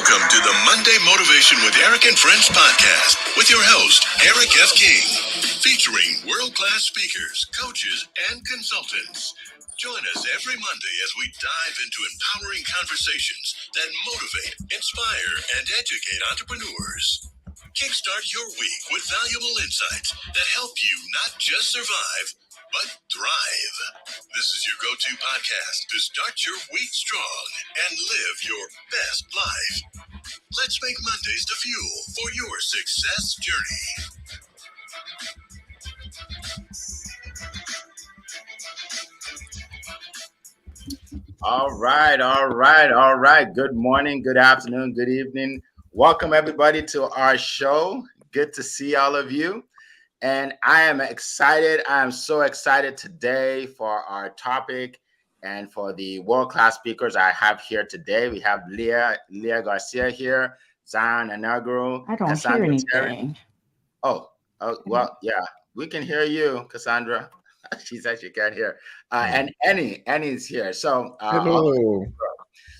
Welcome to the Monday Motivation with Eric and Friends podcast with your host, Eric F. King, featuring world-class speakers, coaches, and consultants. Join us every Monday as we dive into empowering conversations that motivate, inspire, and educate entrepreneurs. Kickstart your week with valuable insights that help you not just survive, but thrive. This is your go-to podcast to start your week strong and live your best life. Let's make Mondays the fuel for your success journey. All right. Good morning, good afternoon, good evening. Welcome everybody to our show. Good to see all of you. And I am excited. I am so excited today for our topic and for the world-class speakers I have here today. We have Leah Garcia here, Zion Anagro, I don't Cassandra hear Terry. anything. Well, yeah, we can hear you, Cassandra. She said she can't hear. And Annie's here. So Hello.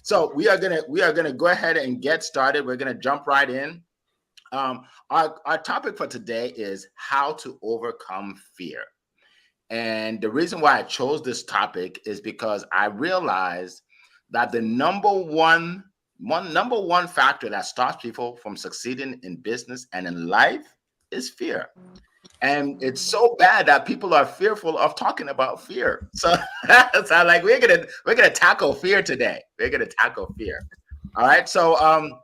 so we are gonna go ahead and get started. We're gonna jump right in. Our topic for today is how to overcome fear. And the reason why I chose this topic is because I realized that the number one factor that stops people from succeeding in business and in life is fear. And it's so bad that people are fearful of talking about fear. So, so I'm like, we're gonna tackle fear today. We're gonna tackle fear. All right. So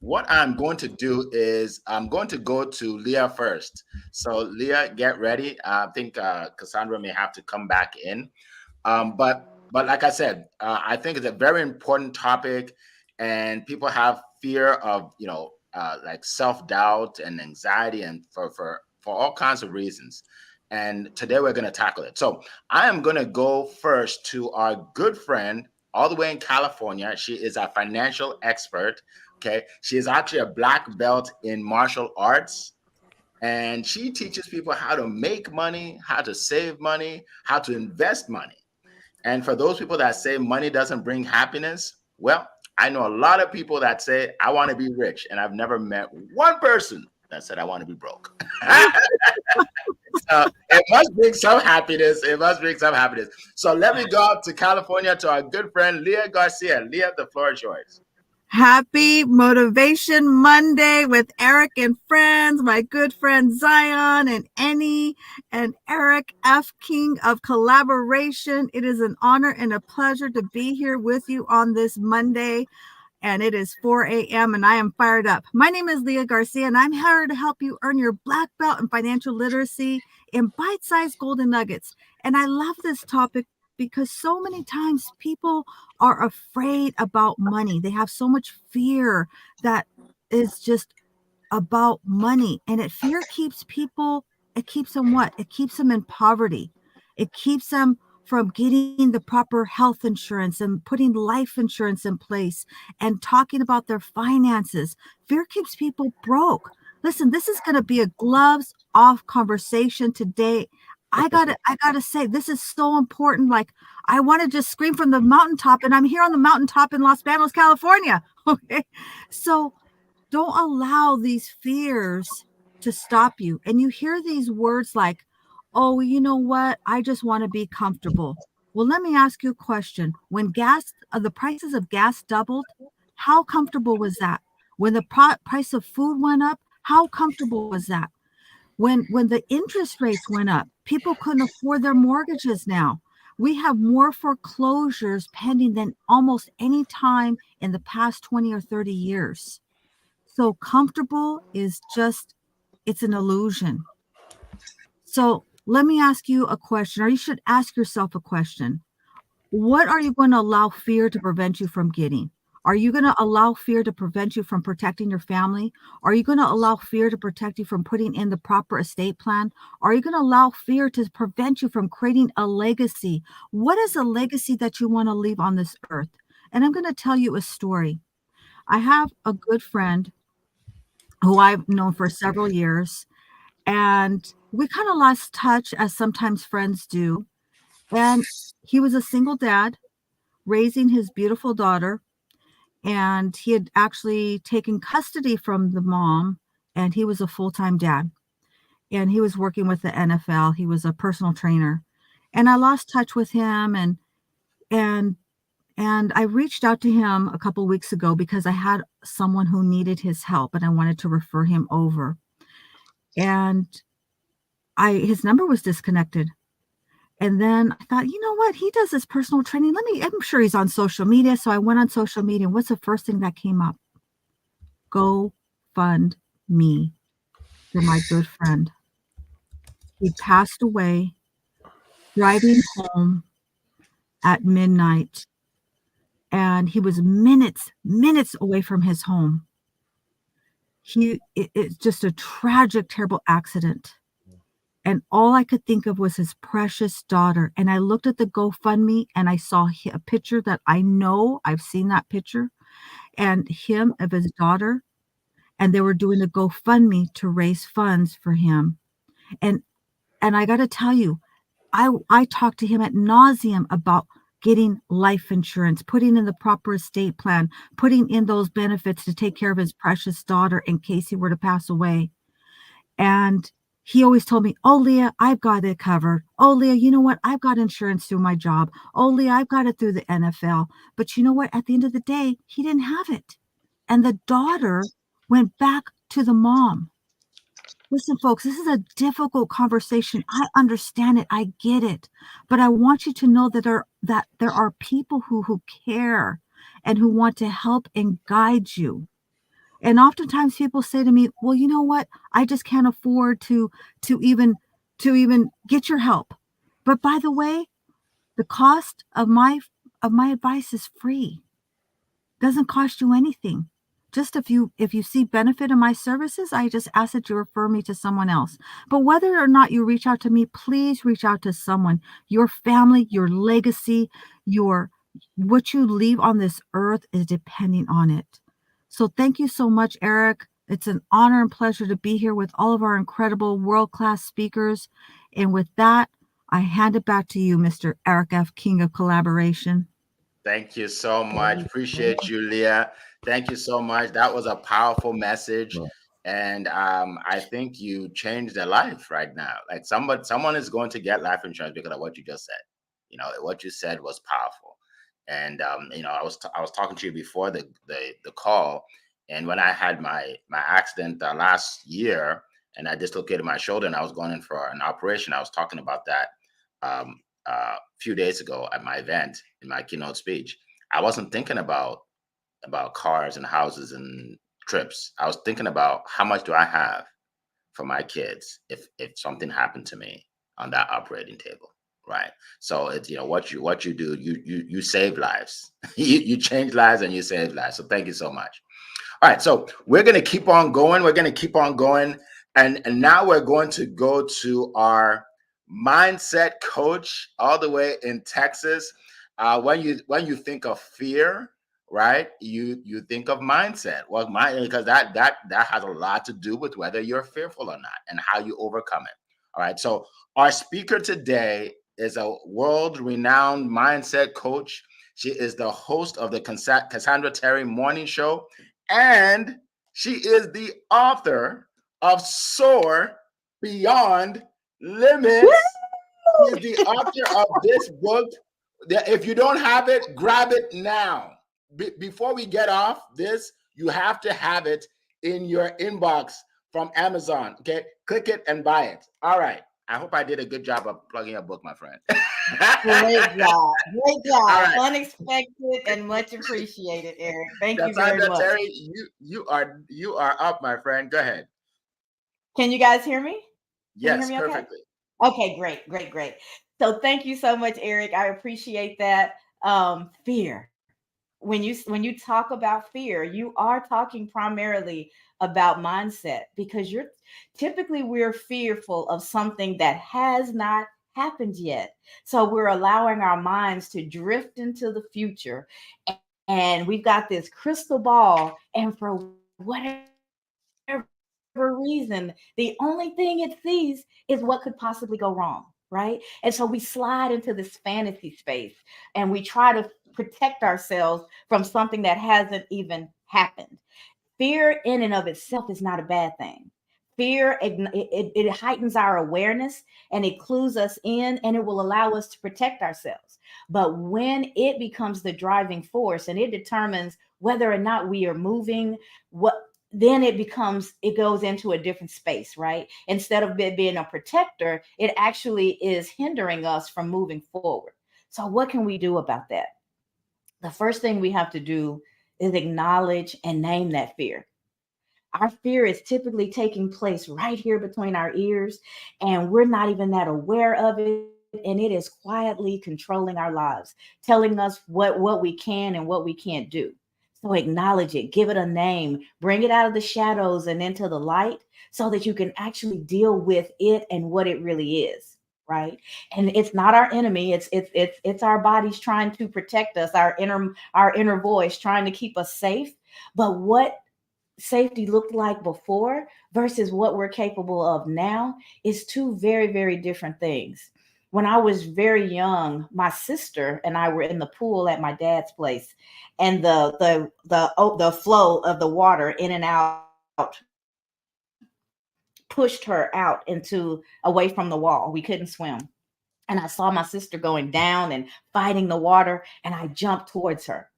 what I'm going to do is I'm going to go to Leah first. So Leah, get ready. I think Cassandra may have to come back in. But like I said, I think it's a very important topic, and people have fear of like self-doubt and anxiety, and for all kinds of reasons. And today we're going to tackle it. So I am going to go first to our good friend all the way in California. She is a financial expert. Okay. She is actually a black belt in martial arts. And she teaches people how to make money, how to save money, how to invest money. And for those people that say money doesn't bring happiness, well, I know a lot of people that say, I want to be rich. And I've never met one person that said, I want to be broke. So it must bring some happiness. So let me go out to California to our good friend, Leah Garcia. Leah, the floor is yours. Happy Motivation Monday with Eric and friends, my good friend Zion and Annie and Eric F. King of Collaboration. It is an honor and a pleasure to be here with you on this Monday. And it is 4 a.m. and I am fired up. My name is Leah Garcia, and I'm here to help you earn your black belt in financial literacy in bite-sized golden nuggets. And I love this topic because so many times people are afraid about money. They have so much fear that is just about money. And fear keeps people, it keeps them what? It keeps them in poverty. It keeps them from getting the proper health insurance and putting life insurance in place and talking about their finances. Fear keeps people broke. Listen, this is going to be a gloves off conversation today. I gotta say, this is so important. Like, I want to just scream from the mountaintop, and I'm here on the mountaintop in Los Banos, California. Okay. So don't allow these fears to stop you. And you hear these words like, oh, you know what? I just want to be comfortable. Well, let me ask you a question. When the prices of gas doubled, how comfortable was that? When the price of food went up, how comfortable was that? When the interest rates went up, people couldn't afford their mortgages now. We have more foreclosures pending than almost any time in the past 20 or 30 years. So comfortable is it's an illusion. So let me ask you a question, or you should ask yourself a question. What are you going to allow fear to prevent you from getting? Are you going to allow fear to prevent you from protecting your family? Are you going to allow fear to protect you from putting in the proper estate plan? Are you going to allow fear to prevent you from creating a legacy? What is a legacy that you want to leave on this earth? And I'm going to tell you a story. I have a good friend who I've known for several years, and we kind of lost touch, as sometimes friends do. And he was a single dad raising his beautiful daughter. and he had actually taken custody from the mom, and he was a full-time dad, and he was working with the NFL. He was a personal trainer, and I lost touch with him, and I reached out to him a couple weeks ago because I had someone who needed his help, and I wanted to refer him over. And his number was disconnected. And then I thought, you know what? He does this personal training. I'm sure he's on social media. So I went on social media. And what's the first thing that came up? Go fund me for my good friend. He passed away driving home at midnight. And he was minutes away from his home. It's just a tragic, terrible accident. And all I could think of was his precious daughter. And I looked at the GoFundMe and I saw a picture that I know I've seen that picture, and him of his daughter. And they were doing a GoFundMe to raise funds for him. And I got to tell you, I talked to him ad nauseum about getting life insurance, putting in the proper estate plan, putting in those benefits to take care of his precious daughter in case he were to pass away. And he always told me, oh, Leah, I've got it covered. Oh, Leah, you know what? I've got insurance through my job. Oh, Leah, I've got it through the NFL. But you know what? At the end of the day, he didn't have it. And the daughter went back to the mom. Listen, folks, this is a difficult conversation. I understand it. I get it. But I want you to know that there are people who care and who want to help and guide you. And oftentimes people say to me, well, you know what? I just can't afford to even get your help. But by the way, the cost of my advice is free. Doesn't cost you anything. Just if you see benefit in my services, I just ask that you refer me to someone else. But whether or not you reach out to me, please reach out to someone. Your family, your legacy, what you leave on this earth is depending on it. So thank you so much, Eric. It's an honor and pleasure to be here with all of our incredible world-class speakers. And with that, I hand it back to you, Mr. Eric F. King of Collaboration. Thank you so much. Appreciate you, Leah. Thank you so much. That was a powerful message. And I think you changed their life right now. Like someone is going to get life insurance because of what you just said. You know, what you said was powerful. And you know, I was talking to you before the call, and when I had my accident last year, and I dislocated my shoulder, and I was going in for an operation. I was talking about that a few days ago at my event in my keynote speech. I wasn't thinking about cars and houses and trips. I was thinking about how much do I have for my kids if something happened to me on that operating table. Right. So it's, you know, what you do, you save lives, you change lives and you save lives. So thank you so much. All right. So we're going to keep on going. And now we're going to go to our mindset coach all the way in Texas. When you think of fear, right, you think of mindset. Well, because that has a lot to do with whether you're fearful or not and how you overcome it. All right. So our speaker today is a world-renowned mindset coach. She is the host of the Cassandra Terry Morning Show, and she is the author of Soar Beyond Limits. She is the author of this book. If you don't have it, grab it now. Before we get off this, you have to have it in your inbox from Amazon. Okay, click it and buy it. All right. I hope I did a good job of plugging a book, my friend. Great job. Great job. Right. Unexpected and much appreciated, Eric. Thank you very much. Terry, you are up, my friend. Go ahead. Can you guys hear me? Yes, hear me perfectly. Okay, great. So thank you so much, Eric. I appreciate that. Fear. When you talk about fear, you are talking primarily about mindset, because we're fearful of something that has not happened yet. So we're allowing our minds to drift into the future, and we've got this crystal ball, and for whatever reason, the only thing it sees is what could possibly go wrong. Right. And so we slide into this fantasy space and we try to protect ourselves from something that hasn't even happened. Fear in and of itself is not a bad thing. Fear, it heightens our awareness and it clues us in, and it will allow us to protect ourselves. But when it becomes the driving force and it determines whether or not we are moving, what then it goes into a different space, right? Instead of it being a protector, it actually is hindering us from moving forward. So, what can we do about that? The first thing we have to do is acknowledge and name that fear. Our fear is typically taking place right here between our ears, and we're not even that aware of it. And it is quietly controlling our lives, telling us what we can and what we can't do. So acknowledge it, give it a name, bring it out of the shadows and into the light so that you can actually deal with it and what it really is. Right. And it's not our enemy. It's our bodies trying to protect us, our inner voice trying to keep us safe. But what safety looked like before versus what we're capable of now is two very, very different things. When I was very young, my sister and I were in the pool at my dad's place, and the flow of the water in and out pushed her out into away from the wall. We couldn't swim. And I saw my sister going down and fighting the water, and I jumped towards her.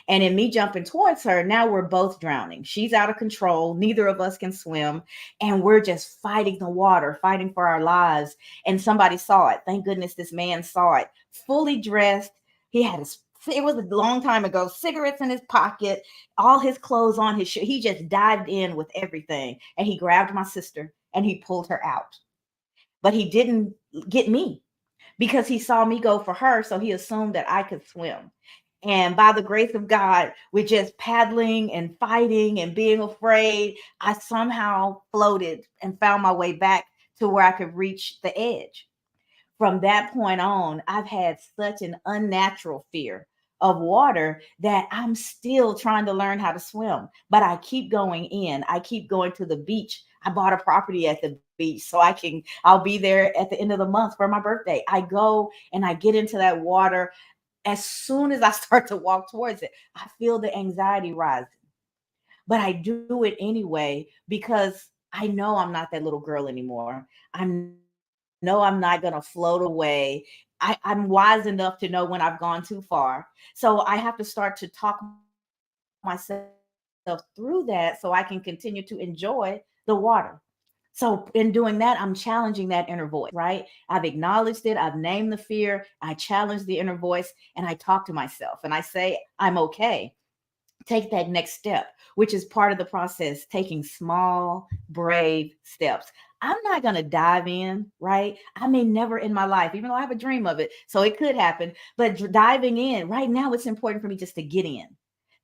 And in me jumping towards her, now we're both drowning. She's out of control. Neither of us can swim. And we're just fighting the water, fighting for our lives. And somebody saw it. Thank goodness this man saw it. Fully dressed. He had it was a long time ago, cigarettes in his pocket, all his clothes on his shirt. He just dived in with everything. And he grabbed my sister and he pulled her out. But he didn't get me because he saw me go for her. So he assumed that I could swim. And by the grace of God, with just paddling and fighting and being afraid, I somehow floated and found my way back to where I could reach the edge. From that point on, I've had such an unnatural fear of water that I'm still trying to learn how to swim. But I keep going in. I keep going to the beach. I bought a property at the beach so I'll be there at the end of the month for my birthday. I go and I get into that water. As soon as I start to walk towards it, I feel the anxiety rising. But I do it anyway because I know I'm not that little girl anymore. I know I'm not going to float away. I'm wise enough to know when I've gone too far. So I have to start to talk myself through that so I can continue to enjoy the water. So in doing that, I'm challenging that inner voice, right? I've acknowledged it. I've named the fear. I challenge the inner voice and I talk to myself and I say, I'm okay. Take that next step, which is part of the process, taking small, brave steps. I'm not going to dive in, right? I may never in my life, even though I have a dream of it. So it could happen, but diving in right now, it's important for me just to get in,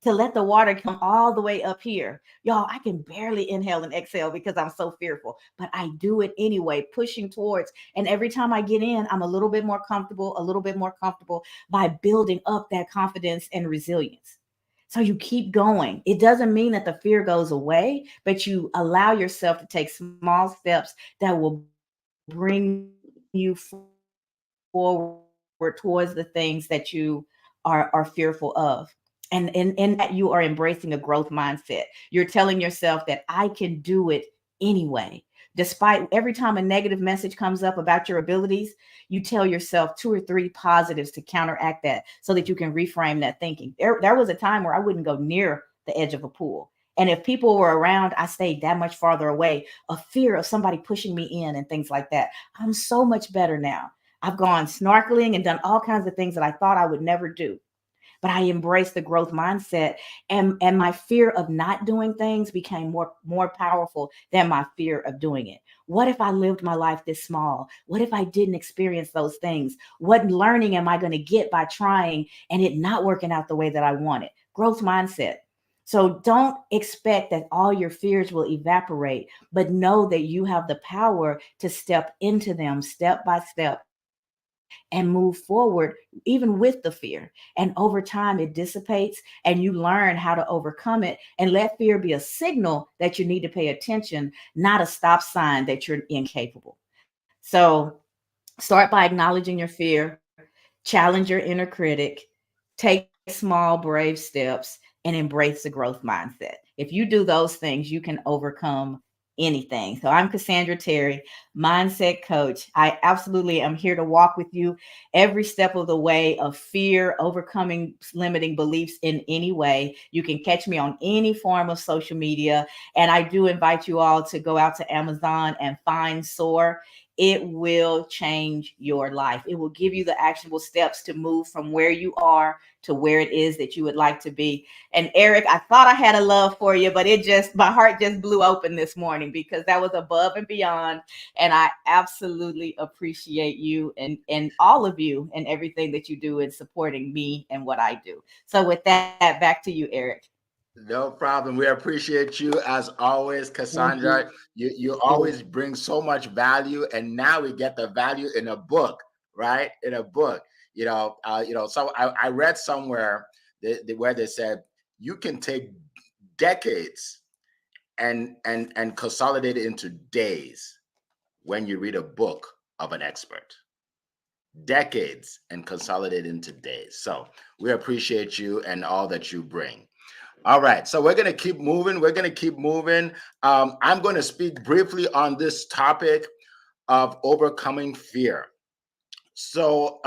to let the water come all the way up here. Y'all, I can barely inhale and exhale because I'm so fearful, but I do it anyway, pushing towards. And every time I get in, I'm a little bit more comfortable by building up that confidence and resilience. So you keep going. It doesn't mean that the fear goes away, but you allow yourself to take small steps that will bring you forward towards the things that you are fearful of. And that you are embracing a growth mindset. You're telling yourself that I can do it anyway. Despite every time a negative message comes up about your abilities, you tell yourself 2 or 3 positives to counteract that so that you can reframe that thinking. There was a time where I wouldn't go near the edge of a pool. And if people were around, I stayed that much farther away, a fear of somebody pushing me in and things like that. I'm so much better now. I've gone snorkeling and done all kinds of things that I thought I would never do. But I embraced the growth mindset, and my fear of not doing things became more powerful than my fear of doing it. What if I lived my life this small? What if I didn't experience those things? What learning am I going to get by trying and it not working out the way that I wanted? Growth mindset. So don't expect that all your fears will evaporate, but know that you have the power to step into them step by step and move forward, even with the fear. And over time, it dissipates and you learn how to overcome it and let fear be a signal that you need to pay attention, not a stop sign that you're incapable. So start by acknowledging your fear, challenge your inner critic, take small, brave steps and embrace the growth mindset. If you do those things, you can overcome anything. So I'm Cassandra Terry, mindset coach. I absolutely am here to walk with you every step of the way of fear, overcoming limiting beliefs in any way. You can catch me on any form of social media. And I do invite you all to go out to Amazon and find SOAR. It will change your life. It will give you the actionable steps to move from where you are to where it is that you would like to be. And Eric, I thought I had a love for you, but my heart just blew open this morning because that was above and beyond. And I absolutely appreciate you and all of you and everything that you do in supporting me and what I do. So with that, back to you, Eric. No problem. We appreciate you as always, Cassandra. You always bring so much value, and now we get the value in a book, right? In a book, So I read somewhere where they said you can take decades and consolidate it into days when you read a book of an expert. Decades and consolidate into days. So we appreciate you and all that you bring. All right, so we're going to keep moving. I'm going to speak briefly on this topic of overcoming fear. So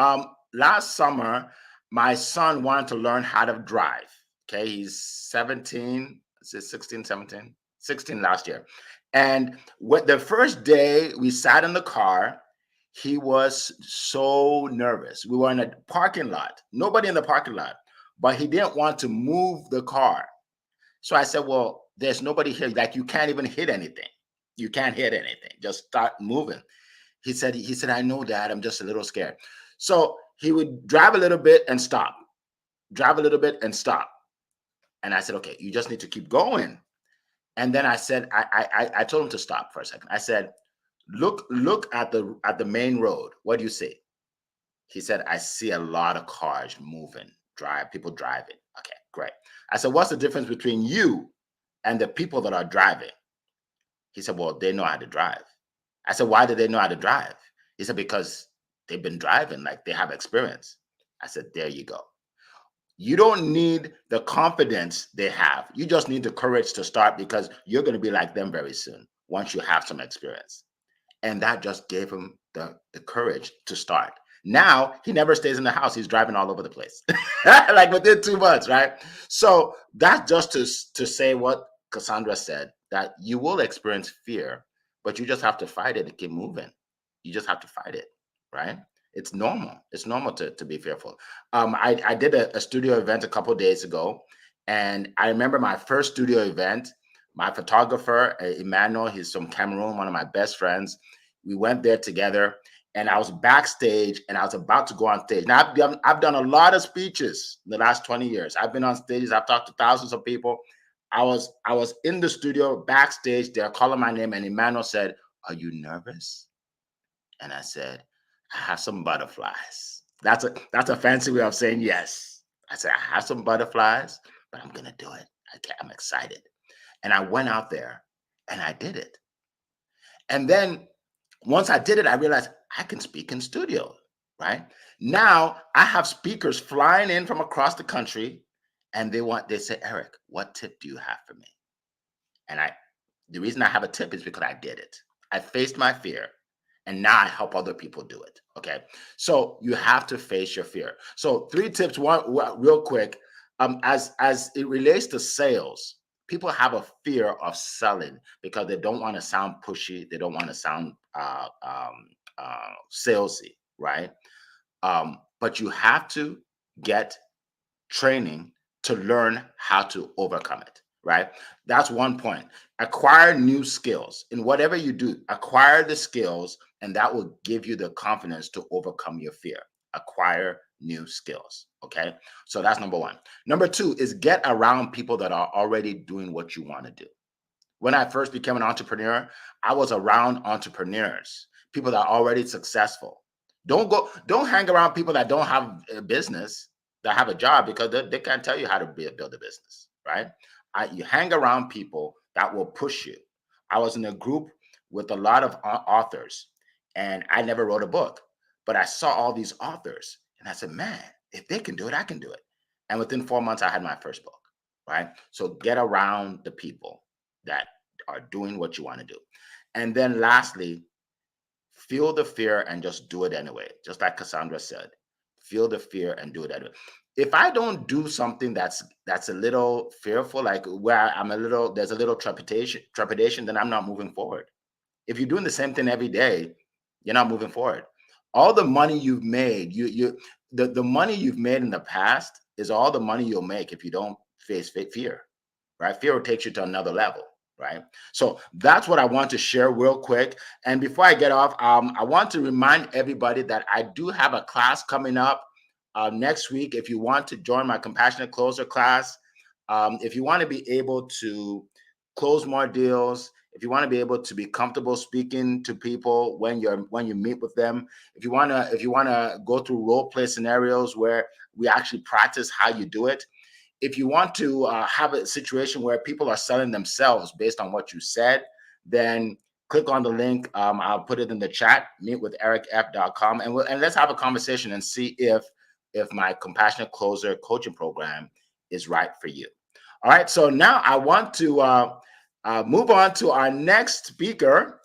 last summer, my son wanted to learn how to drive. Okay, he's 17, 16, 17, 16 last year. And the first day we sat in the car, he was so nervous. We were in a parking lot, nobody in the parking lot, but he didn't want to move the car. So I said, well, there's nobody here. Like, you can't even hit anything. You can't hit anything. Just start moving. He said, I know, Dad, I'm just a little scared. So he would drive a little bit and stop, drive a little bit and stop. And I said, okay, you just need to keep going. And then I said, I told him to stop for a second. I said, look at the main road. What do you see? He said, I see a lot of cars moving, people driving. Okay, great. I said, what's the difference between you and the people that are driving? He said, well, they know how to drive. I said, why do they know how to drive? He said, because they've been driving, like they have experience. I said, there you go. You don't need the confidence they have. You just need the courage to start, because you're going to be like them very soon once you have some experience. And that just gave him the courage to start. Now he never stays in the house. He's driving all over the place, like within 2 months, right? So that's just to say what Cassandra said, that you will experience fear, but you just have to fight it and keep moving. You just have to fight it, right? It's normal. It's normal to be fearful. I did a studio event a couple of days ago, and I remember my first studio event. My photographer, Emmanuel, he's from Cameroon, one of my best friends. We went there together, and I was backstage, and I was about to go on stage. Now, I've done a lot of speeches in the last 20 years. I've been on stages. I've talked to thousands of people. I was in the studio backstage. They're calling my name, and Emmanuel said, "Are you nervous?" And I said, "I have some butterflies." That's a fancy way of saying yes. I said, "I have some butterflies, but I'm gonna do it. I'm excited." And I went out there and I did it. And then once I did it, I realized I can speak in studio, right? Now I have speakers flying in from across the country, and they say, "Eric, what tip do you have for me?" And the reason I have a tip is because I did it. I faced my fear, and now I help other people do it. Okay. So you have to face your fear. So 3 tips, one real quick. As it relates to sales, people have a fear of selling because they don't want to sound pushy. They don't want to sound salesy, right? But you have to get training to learn how to overcome it, right? That's one point. Acquire new skills. In whatever you do, acquire the skills, and that will give you the confidence to overcome your fear. Acquire new skills. Okay. So that's number 1. Number 2 is get around people that are already doing what you want to do. When I first became an entrepreneur, I was around entrepreneurs, people that are already successful. Don't hang around people that don't have a business, that have a job, because they can't tell you how to build a business, right? You hang around people that will push you. I was in a group with a lot of authors, and I never wrote a book, but I saw all these authors, and I said, man, if they can do it, I can do it. And within 4 months, I had my first book, right? So get around the people that are doing what you want to do. And then lastly, feel the fear and just do it anyway. Just like Cassandra said, feel the fear and do it anyway. If I don't do something that's a little fearful, like where there's a little trepidation, then I'm not moving forward. If you're doing the same thing every day, you're not moving forward. All the money you've made, the money you've made in the past is all the money you'll make if you don't face fear, right? Fear will take you to another level, right? So that's what I want to share real quick. And before I get off, I want to remind everybody that I do have a class coming up next week. If you want to join my Compassionate Closer class, if you want to be able to close more deals, if you want to be able to be comfortable speaking to people when you meet with them, if you want to go through role play scenarios where we actually practice how you do it, if you want to have a situation where people are selling themselves based on what you said, then click on the link. I'll put it in the chat, meetwithericf.com, and let's have a conversation and see if my Compassionate Closer coaching program is right for you. All right, so now I want to move on to our next speaker.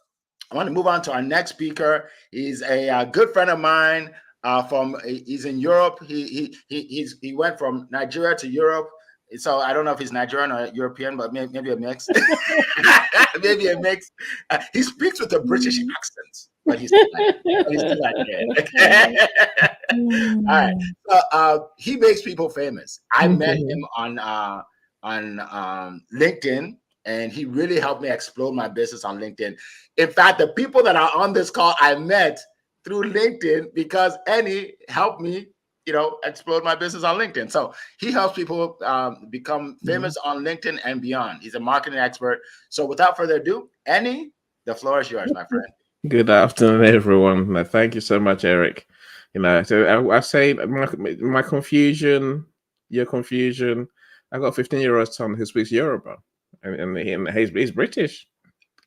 He's a good friend of mine. He's in Europe. He went from Nigeria to Europe. So I don't know if he's Nigerian or European, but maybe a mix. Maybe a mix. He speaks with a British accent, but he's still Nigerian. All right. So he makes people famous. I met him on LinkedIn, and he really helped me explode my business on LinkedIn. In fact, the people that are on this call I met through LinkedIn because Annie helped me, explode my business on LinkedIn. So he helps people become famous on LinkedIn and beyond. He's a marketing expert. So without further ado, Annie, the floor is yours, my friend. Good afternoon, everyone. Thank you so much, Eric. So I say my confusion, your confusion. I got a 15-year-old son who speaks Yoruba, and he's British.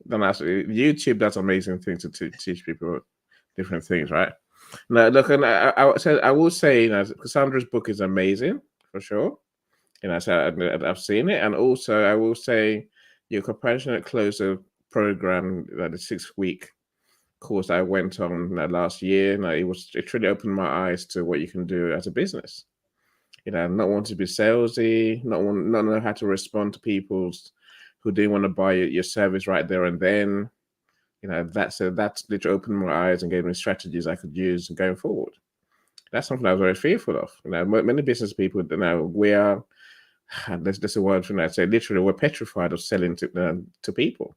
Then YouTube, that's an amazing thing to teach people different things, right? Now, look, and I will say, Cassandra's book is amazing for sure. So I've seen it, and also I will say your Compassionate Closer program, the 6-week course I went on last year, it really opened my eyes to what you can do as a business. Not want to be salesy, not know how to respond to people who didn't want to buy your service right there and then. That's literally opened my eyes and gave me strategies I could use going forward. That's something I was very fearful of. Many business people we are. There's a word for that. Say literally, we're petrified of selling to people.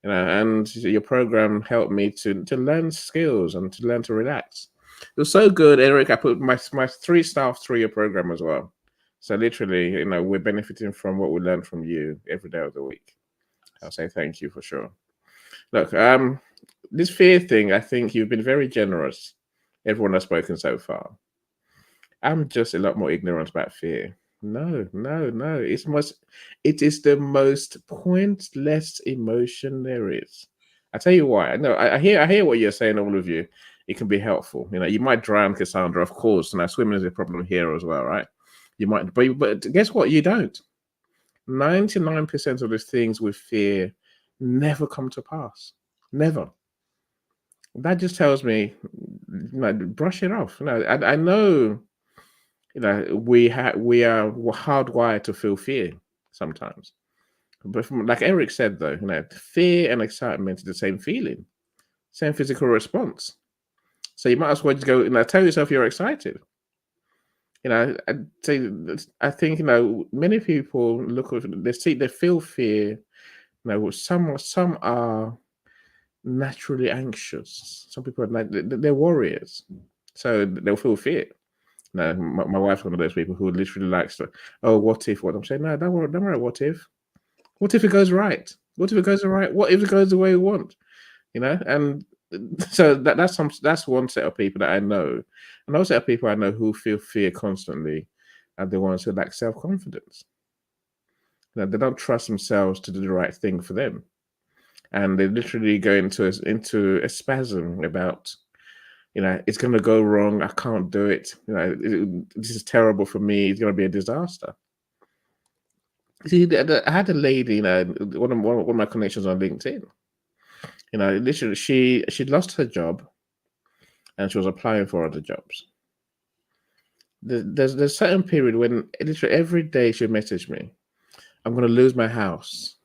And your program helped me to learn skills and to learn to relax. It was so good, Eric. I put my 3 staff through your program as well. So literally, we're benefiting from what we learned from you every day of the week. I'll say thank you for sure. Look, this fear thing, I think you've been very generous. Everyone has spoken so far. I'm just a lot more ignorant about fear. No. It is the most pointless emotion there is. I tell you why. No, I hear what you're saying, all of you. It can be helpful. You might drown, Cassandra, of course. Swimming is a problem here as well, right? You might, but guess what? You don't. 99% of the things with fear never come to pass. Never. That just tells me, brush it off. I know, we are hardwired to feel fear sometimes. But like Eric said, though, fear and excitement is the same feeling, same physical response. So you might as well just go, tell yourself you're excited. I think, many people they feel fear. Some are naturally anxious. Some people they're warriors, so they'll feel fear. My wife's one of those people who literally likes to, what if? What I'm saying, no, don't worry. What if? What if it goes right? What if it goes all right? What if it goes the way you want? And so that's one set of people that I know, another set of people I know who feel fear constantly are the ones who lack self-confidence. They don't trust themselves to do the right thing for them, and they literally go into a spasm about It's going to go wrong. I can't do it. This is terrible for me. It's going to be a disaster. See, I had a lady, one of my connections on LinkedIn. Literally, she'd lost her job, and she was applying for other jobs. There's a certain period when literally every day she'd message me, "I'm going to lose my house.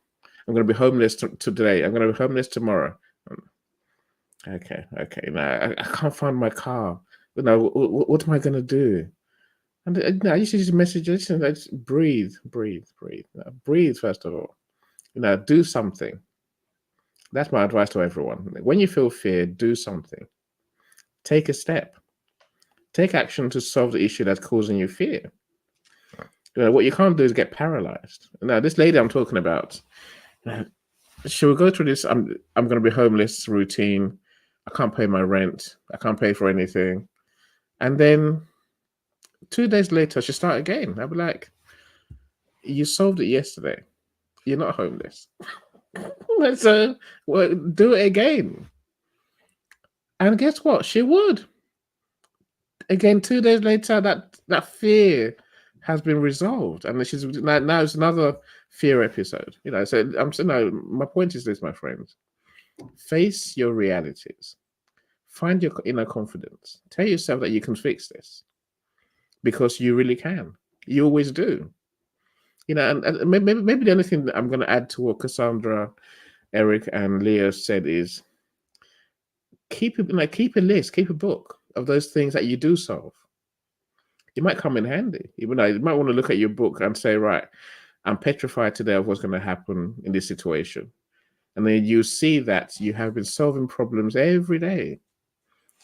I'm going to be homeless today. I'm going to be homeless tomorrow." Okay. I can't find my car. What am I going to do? And I used to just message, listen, let's breathe. Breathe first of all. Do something. That's my advice to everyone. When you feel fear, do something. Take a step. Take action to solve the issue that's causing you fear. What you can't do is get paralyzed. Now, this lady I'm talking about, she will go through this, I'm going to be homeless routine. I can't pay my rent. I can't pay for anything. And then 2 days later, she start again. I'll be like, you solved it yesterday. You're not homeless. So do it again. And guess what? She would. Again, 2 days later, that fear has been resolved. And she's now it's another fear episode. So I'm saying, no, my point is this, my friends. Face your realities. Find your inner confidence. Tell yourself that you can fix this. Because you really can. You always do. And maybe the only thing that I'm going to add to what Cassandra, Eric, and Leah said is keep a list, keep a book of those things that you do solve. It might come in handy. You might want to look at your book and say, right, I'm petrified today of what's going to happen in this situation. And then you see that you have been solving problems every day.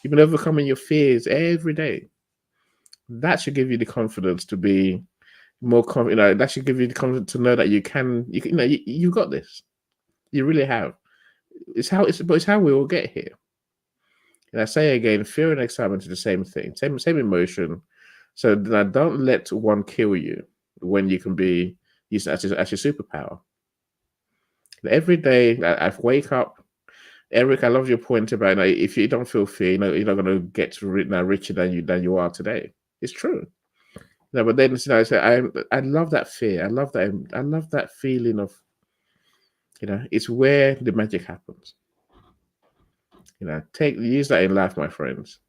You've been overcoming your fears every day. That should give you the confidence to be more confident. That should give you the confidence to know that you got this. You really have. It's how we all get here. And I say again, fear and excitement is the same thing, same emotion. So don't let one kill you when you can be used as your superpower. Every day I wake up. Eric, I love your point about if you don't feel fear, you're not going to get richer than you are today. It's true. But then I love that fear. I love that feeling of, it's where the magic happens. Use that in life, my friends.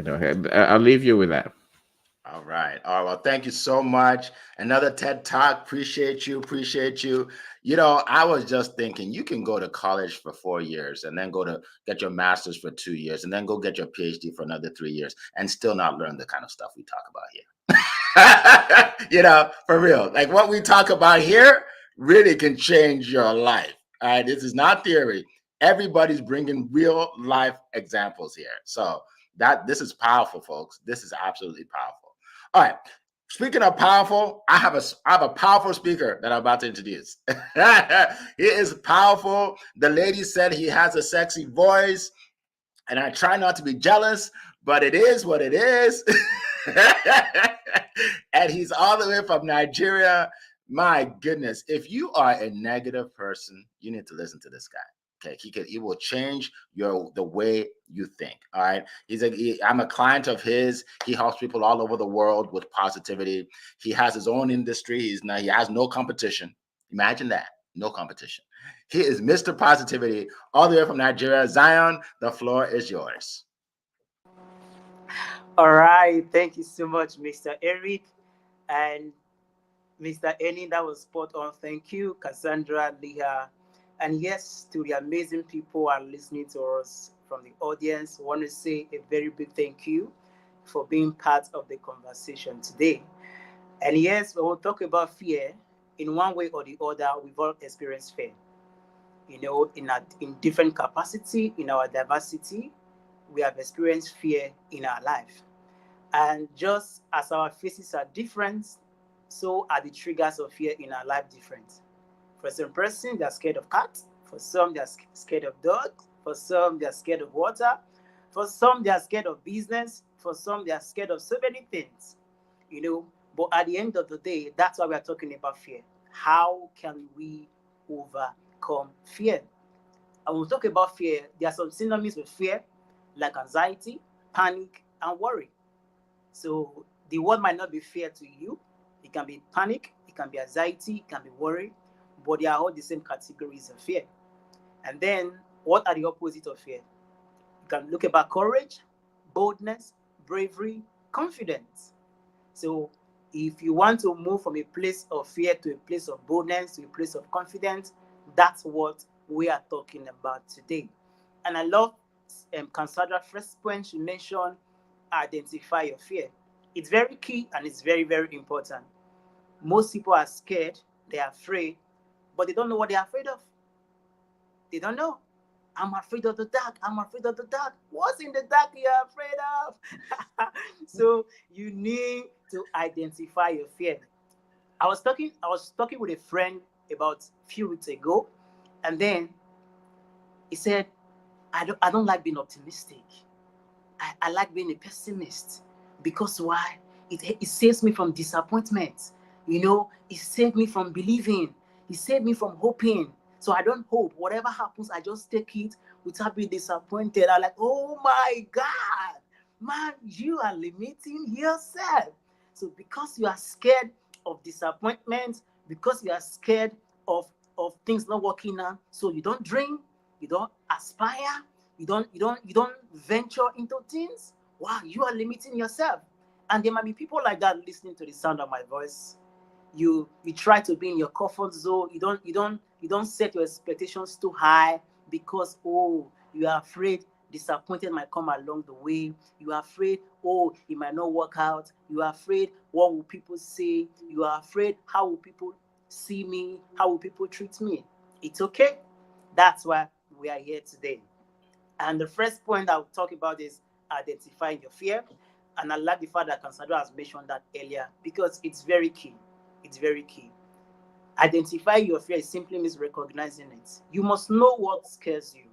I'll leave you with that. All right. Well, thank you so much. Another TED Talk. Appreciate you. I was just thinking you can go to college for 4 years and then go to get your master's for 2 years and then go get your PhD for another 3 years and still not learn the kind of stuff we talk about here. For real. Like what we talk about here really can change your life. All right. This is not theory. Everybody's bringing real life examples here. So this is powerful, folks. This is absolutely powerful. All right. Speaking of powerful, I have a powerful speaker that I'm about to introduce. He is powerful. The lady said he has a sexy voice, and I try not to be jealous, but it is what it is. And he's all the way from Nigeria. My goodness, if you are a negative person, you need to listen to this guy. Okay, he will change the way you think. All right. I'm a client of his. He helps people all over the world with positivity. He has his own industry. He has no competition. Imagine that. No competition. He is Mr. Positivity all the way from Nigeria. Zion, the floor is yours. All right. Thank you so much, Mr. Eric. And Mr. Eni, that was spot on. Thank you, Cassandra, Leah. And yes, to the amazing people who are listening to us from the audience, I want to say a very big thank you for being part of the conversation today. And yes, we will talk about fear. In one way or the other, we've all experienced fear. In different capacity, in our diversity, we have experienced fear in our life. And just as our faces are different, so are the triggers of fear in our life different. For some person, they're scared of cats. For some, they're scared of dogs. For some, they're scared of water. For some, they're scared of business. For some, they're scared of so many things. But at the end of the day, that's why we're talking about fear. How can we overcome fear? And when we talk about fear, there are some synonyms with fear, like anxiety, panic, and worry. So the word might not be fear to you. It can be panic, it can be anxiety, it can be worry, but they are all the same categories of fear. And then what are the opposite of fear? You can look about courage, boldness, bravery, confidence. So if you want to move from a place of fear to a place of boldness, to a place of confidence, that's what we are talking about today. And I love Cansadra's first point she mentioned, identify your fear. It's very key and it's very, very important. Most people are scared, they're afraid, but they don't know what they're afraid of. They don't know. I'm afraid of the dark. I'm afraid of the dark. What's in the dark you're afraid of? So you need to identify your fear. I was talking with a friend about a few weeks ago, and then he said, I don't like being optimistic. I like being a pessimist. Because why? It saves me from disappointment. It saved me from believing. It saved me from hoping. So I don't hope. Whatever happens, I just take it without being disappointed. I'm like, oh my God, man, you are limiting yourself. So because you are scared of disappointment, because you are scared of things not working out, so you don't dream, you don't aspire, you don't venture into things. Wow, you are limiting yourself. And there might be people like that listening to the sound of my voice. You try to be in your comfort zone. You don't set your expectations too high because you are afraid disappointment might come along the way. You are afraid it might not work out. You are afraid what will people say. You are afraid how will people see me, how will people treat me. It's okay. That's why we are here today. And the first point I'll talk about is identifying your fear. And I like the fact that Cansandra has mentioned that earlier because it's very key. It's very key. Identify your fear simply means recognizing it. You must know what scares you.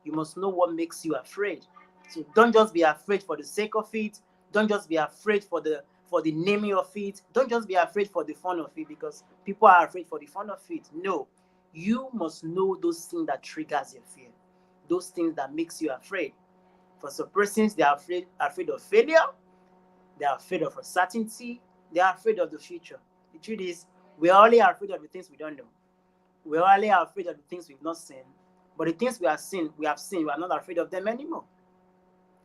You must know what makes you afraid. So don't just be afraid for the sake of it. Don't just be afraid for the naming of it. Don't just be afraid for the fun of it because people are afraid for the fun of it. No, you must know those things that triggers your fear, those things that makes you afraid. For some persons, they are afraid of failure. They are afraid of uncertainty. They are afraid of the future. The truth is, we are only afraid of the things we don't know. We are only afraid of the things we've not seen. But the things we have seen, we are not afraid of them anymore.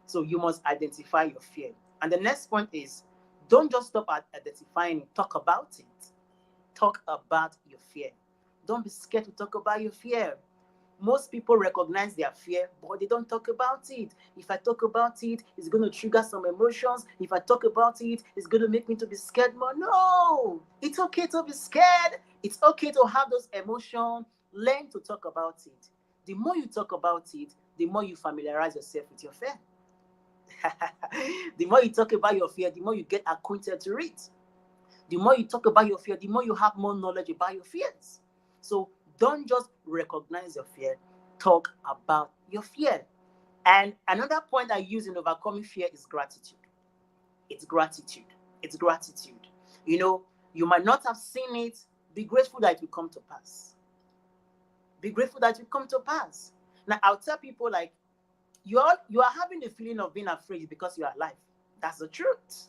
So you must identify your fear. And the next point is, don't just stop at identifying it. Talk about it. Talk about your fear. Don't be scared to talk about your fear. Most people recognize their fear, but they don't talk about it. If I talk about it, it's going to trigger some emotions. If I talk about it, it's going to make me to be scared more. No, it's okay to be scared. It's okay to have those emotions. Learn to talk about it. The more you talk about it, the more you familiarize yourself with your fear. The more you talk about your fear, the more you get acquainted to it. The more you talk about your fear, the more you have more knowledge about your fears. So don't just recognize your fear, talk about your fear. And another point I use in overcoming fear is gratitude. It's gratitude. It's gratitude. You might not have seen it. Be grateful that it will come to pass. Be grateful that it will come to pass. Now, I'll tell people like, you are having the feeling of being afraid because you are alive. That's the truth.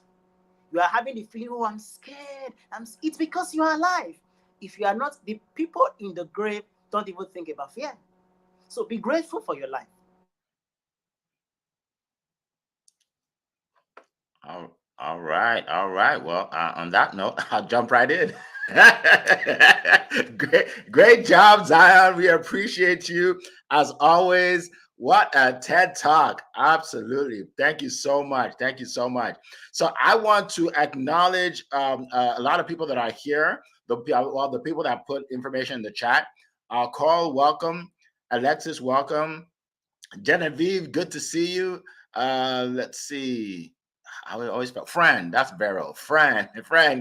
You are having the feeling, I'm scared. It's because you are alive. If you are not, the people in the grave don't even think about fear. So be grateful for your life. All right. Well, on that note, I'll jump right in. Great job, Zion. We appreciate you as always. What a TED Talk. Absolutely. Thank you so much. So I want to acknowledge a lot of people that are here, the people that put information in the chat. Carl, welcome. Alexis, welcome. Genevieve, good to see you. Let's see. I would always spell friend. That's Beryl. Friend,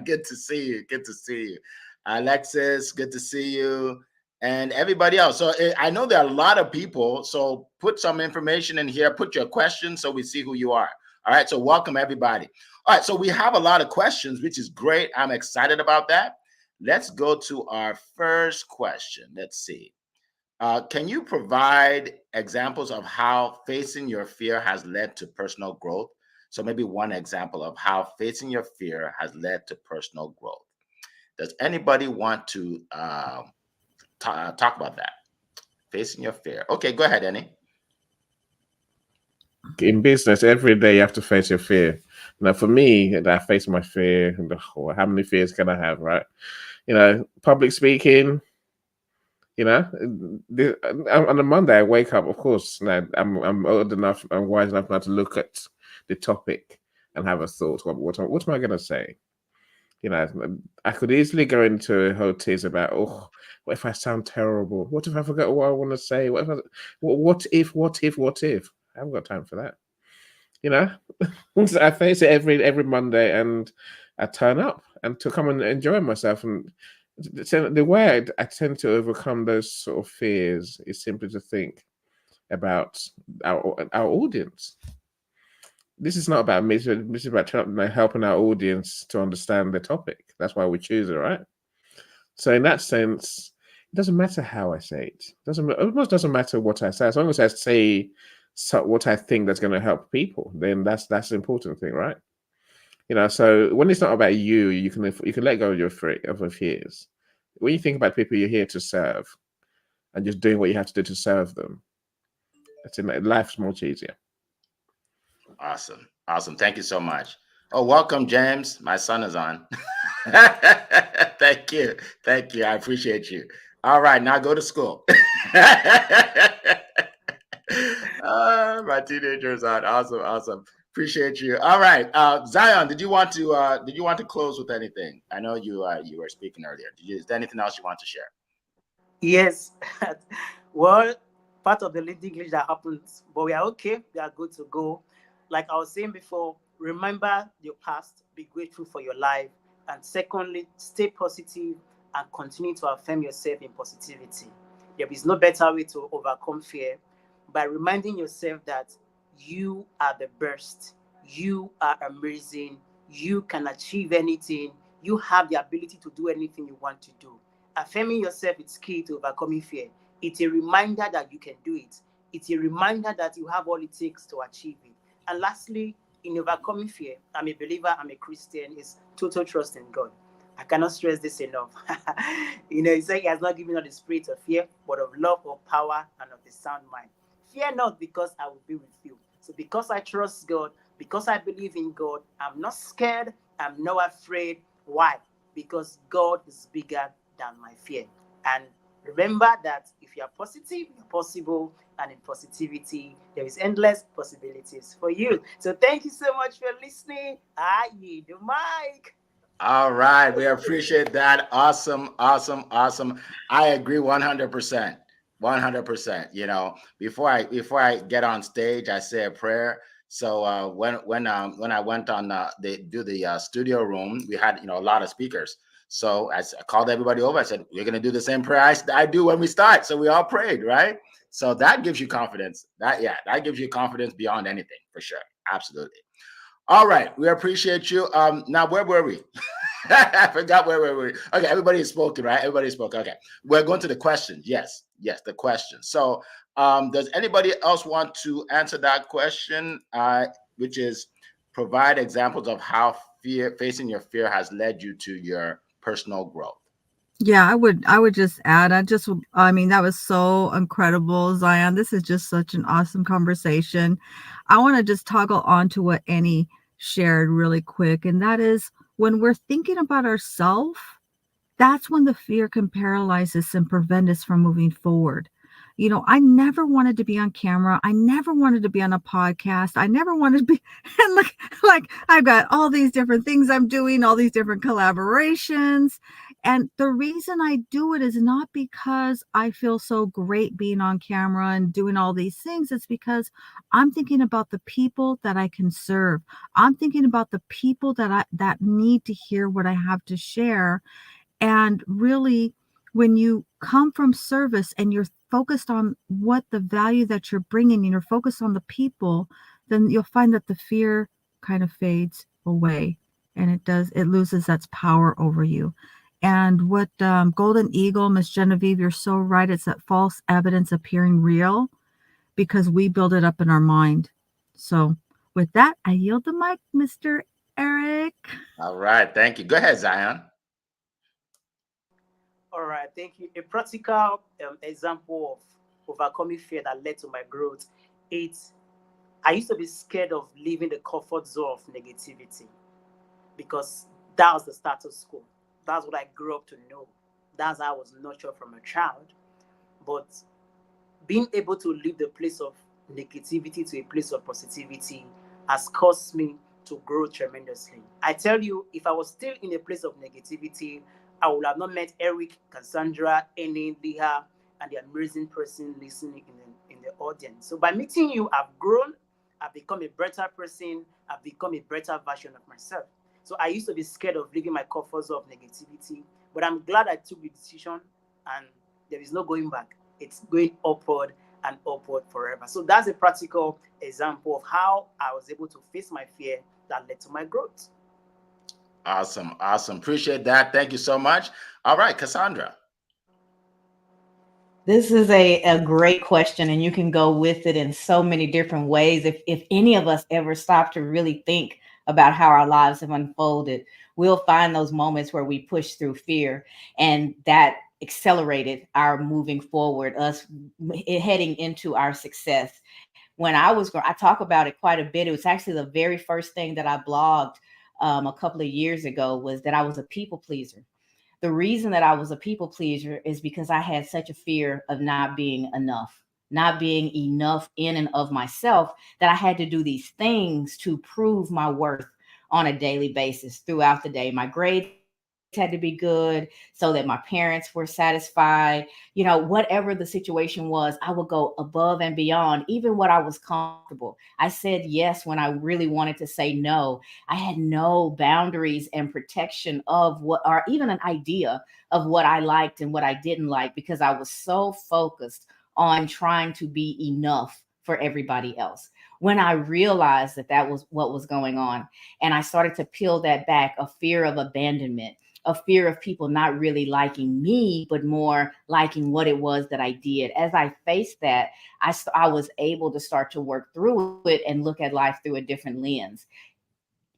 good to see you. Alexis, good to see you. And everybody else. So I know there are a lot of people. So put some information in here. Put your questions so we see who you are. All right. So welcome everybody. All right. So we have a lot of questions, which is great. I'm excited about that. Let's go to our first question. Let's see. Can you provide examples of how facing your fear has led to personal growth? So maybe one example of how facing your fear has led to personal growth. Does anybody want to talk about that? Facing your fear. Okay, go ahead, Annie. In business, every day you have to face your fear. Now, for me, I face my fear. How many fears can I have, right? Public speaking. On a Monday I wake up. Of course, I'm old enough, I'm wise enough now to look at the topic and have a thought. What am I going to say? I could easily go into a whole tease about, what if I sound terrible? What if I forget what I want to say? What if? I haven't got time for that. I face it every Monday, and I turn up and to come and enjoy myself. And the way I tend to overcome those sort of fears is simply to think about our audience. This is not about me. This is about helping our audience to understand the topic. That's why we choose it, right? So in that sense, it doesn't matter how I say it. It almost doesn't matter what I say. As long as I say what I think that's going to help people, then that's the important thing, right? So when it's not about you, you can let go of your fears. When you think about people you're here to serve, and just doing what you have to do to serve them, life's much easier. Awesome. Thank you so much. Oh, welcome, James. My son is on. Thank you. I appreciate you. All right, now go to school. My teenager's on. Awesome. Appreciate you. All right, Zion. Did you want to close with anything? I know you were speaking earlier. Is there anything else you want to share? Yes. Well, part of the leading glitch that happens, but we are okay. We are good to go. Like I was saying before, remember your past, be grateful for your life, and secondly, stay positive and continue to affirm yourself in positivity. There is no better way to overcome fear by reminding yourself that you are the best, you are amazing, you can achieve anything, you have the ability to do anything you want to do. Affirming yourself is key to overcoming fear. It's a reminder that you can do it. It's a reminder that you have all it takes to achieve it. And lastly, in overcoming fear, I'm a believer, I'm a Christian, is total trust in God. I cannot stress this enough. He said he has not given us the spirit of fear, but of love, of power, and of the sound mind. Fear not, because I will be with you. So because I trust God, because I believe in God, I'm not scared, I'm not afraid. Why? Because God is bigger than my fear. And remember that if you are positive, you're possible, and in positivity, there is endless possibilities for you. So thank you so much for listening. I need the mic. All right, we appreciate that. Awesome. I agree 100%. 100%. Before I get on stage, I say a prayer. So when I went on the studio room, we had a lot of speakers. So I called everybody over. I said, we're going to do the same prayer I do when we start. So we all prayed, right? So that gives you confidence. That gives you confidence beyond anything, for sure. Absolutely. All right. We appreciate you. Now, where were we? I forgot where were we. Okay, everybody is spoken, right? Everybody spoke. Okay. We're going to the questions. Yes, the questions. So does anybody else want to answer that question, which is provide examples of how facing your fear has led you to your personal growth? Yeah, I would just add, I mean, that was so incredible, Zion. This is just such an awesome conversation. I want to just toggle on to what Annie shared really quick. And that is, when we're thinking about ourselves, that's when the fear can paralyze us and prevent us from moving forward. I never wanted to be on camera. I never wanted to be on a podcast. I never wanted to be, and like I've got all these different things I'm doing, all these different collaborations. And the reason I do it is not because I feel so great being on camera and doing all these things. It's because I'm thinking about the people that I can serve. I'm thinking about the people that need to hear what I have to share. And really, when you come from service and you're focused on what the value that you're bringing and you're focused on the people, then you'll find that the fear kind of fades away and it loses its power over you. And what Golden Eagle, Miss Genevieve, you're so right. It's that false evidence appearing real because we build it up in our mind. So with that, I yield the mic, Mr. Eric. All right. Thank you. Go ahead, Zion. All right, thank you. A practical example of overcoming fear that led to my growth. I used to be scared of leaving the comfort zone of negativity because that was the status quo. That's what I grew up to know. That's how I was nurtured from a child. But being able to leave the place of negativity to a place of positivity has caused me to grow tremendously. I tell you, if I was still in a place of negativity, I would have not met Eric, Cassandra, Annie, Leah, and the amazing person listening in the audience. So by meeting you, I've grown, I've become a better person, I've become a better version of myself. So I used to be scared of leaving my comfort zone of negativity, but I'm glad I took the decision and there is no going back. It's going upward and upward forever. So that's a practical example of how I was able to face my fear that led to my growth. Awesome. Awesome. Appreciate that. Thank you so much. All right, Cassandra. This is a great question, and you can go with it in so many different ways. If any of us ever stop to really think about how our lives have unfolded, we'll find those moments where we push through fear, and that accelerated our moving forward, us heading into our success. When I was growing, I talk about it quite a bit. It was actually the very first thing that I blogged a couple of years ago, was that I was a people pleaser. The reason that I was a people pleaser is because I had such a fear of not being enough, not being enough in and of myself, that I had to do these things to prove my worth on a daily basis throughout the day. My grades had to be good so that my parents were satisfied. You know, whatever the situation was, I would go above and beyond, even what I was comfortable. I said yes when I really wanted to say no. I had no boundaries and protection of what, or even an idea of what I liked and what I didn't like, because I was so focused on trying to be enough for everybody else. When I realized that that was what was going on, and I started to peel that back, a fear of abandonment, a fear of people not really liking me, but more liking what it was that I did. As I faced that, I was able to start to work through it and look at life through a different lens,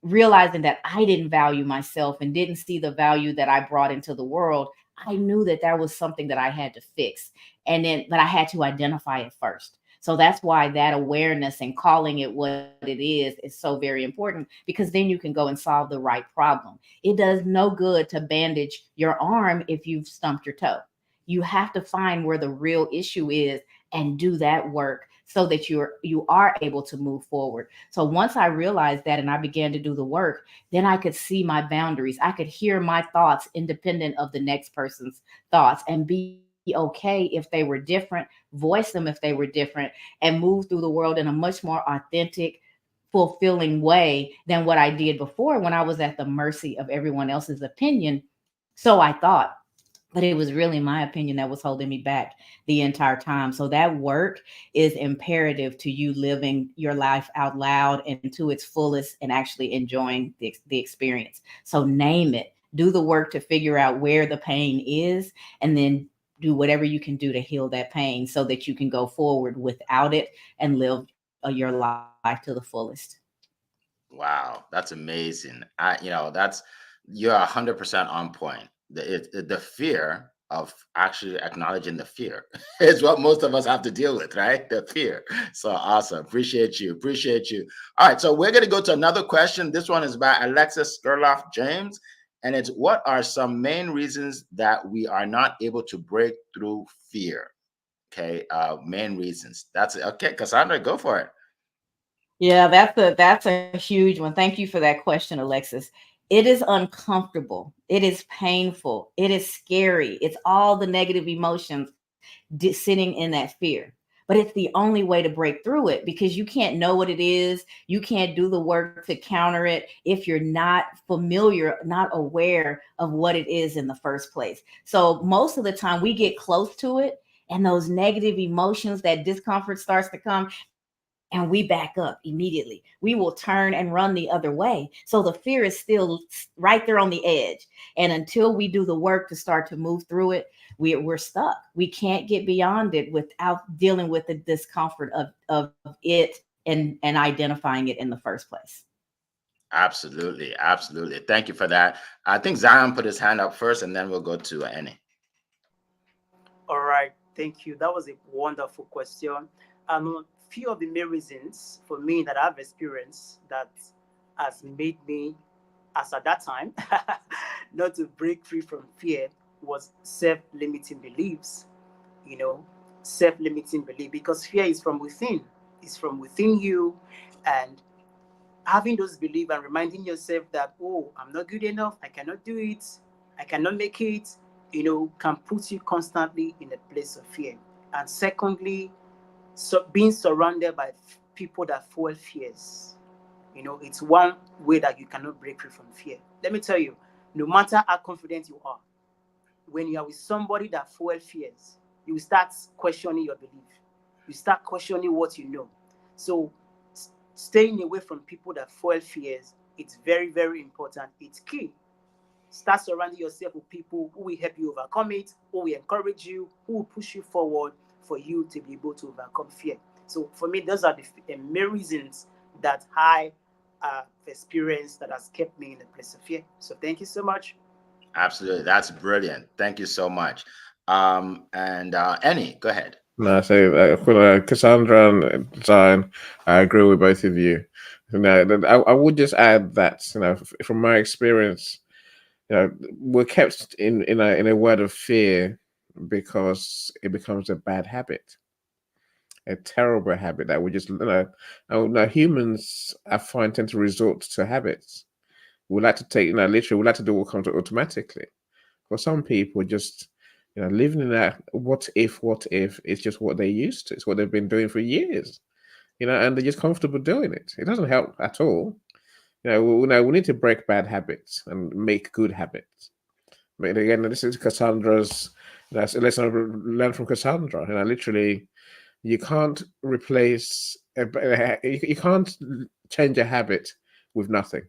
realizing that I didn't value myself and didn't see the value that I brought into the world. I knew that that was something that I had to fix. But I had to identify it first. So that's why that awareness and calling it what it is so very important, because then you can go and solve the right problem. It does no good to bandage your arm if you've stumped your toe. You have to find where the real issue is and do that work so that you are able to move forward. So once I realized that and I began to do the work, then I could see my boundaries. I could hear my thoughts independent of the next person's thoughts and be okay if they were different, voice them if they were different, and move through the world in a much more authentic, fulfilling way than what I did before, when I was at the mercy of everyone else's opinion. So I thought, but it was really my opinion that was holding me back the entire time. So that work is imperative to you living your life out loud and to its fullest and actually enjoying the experience. So name it, do the work to figure out where the pain is, and then do whatever you can do to heal that pain so that you can go forward without it and live your life to the fullest. Wow, that's amazing. You're 100% on point. The fear of actually acknowledging the fear is what most of us have to deal with, right? The fear. So awesome. Appreciate you. All right, so we're going to go to another question. This one is by Alexis Gerloff James. And it's, what are some main reasons that we are not able to break through fear? Okay, main reasons. That's it. Okay, Cassandra, go for it. Yeah, that's a huge one. Thank you for that question, Alexis. It is uncomfortable. It is painful. It is scary. It's all the negative emotions sitting in that fear. But it's the only way to break through it, because you can't know what it is. You can't do the work to counter it if you're not familiar, not aware of what it is in the first place. So most of the time we get close to it, and those negative emotions, that discomfort starts to come, and we back up immediately. We will turn and run the other way. So the fear is still right there on the edge. And until we do the work to start to move through it, we're stuck. We can't get beyond it without dealing with the discomfort of it and identifying it in the first place. Absolutely. Absolutely. Thank you for that. I think Zion put his hand up first, and then we'll go to Annie. All right, thank you. That was a wonderful question. Few of the main reasons for me that I've experienced that has made me, as at that time, not to break free from fear was self-limiting beliefs. You know, self-limiting belief, because fear is from within. It's from within you, and having those beliefs and reminding yourself that, oh, I'm not good enough, I cannot do it, I cannot make it, can put you constantly in a place of fear. And secondly, being surrounded by people that fuel fears. It's one way that you cannot break free from fear. Let me tell you, no matter how confident you are, when you are with somebody that fuel fears, you start questioning your belief. You start questioning what you know. So staying away from people that fuel fears, it's very, very important. It's key. Start surrounding yourself with people who will help you overcome it, who will encourage you, who will push you forward for you to be able to overcome fear. So for me, those are the main reasons that I have experienced that has kept me in a place of fear. So thank you so much. Absolutely. That's brilliant. Thank you so much. And Annie, go ahead. No, so Cassandra and Zion, I agree with both of you. I would just add that from my experience, we're kept in a world of fear because it becomes a bad habit, a terrible habit that we just now humans I find tend to resort to habits. We like to take literally we like to do what comes automatically. For some people, just living in that what if it's just what they're used to. It's what they've been doing for years, and they're just comfortable doing it. It doesn't help at all. We need to break bad habits and make good habits. But again, this is Cassandra's. That's a lesson learned from Cassandra. Literally, you can't replace. You can't change a habit with nothing.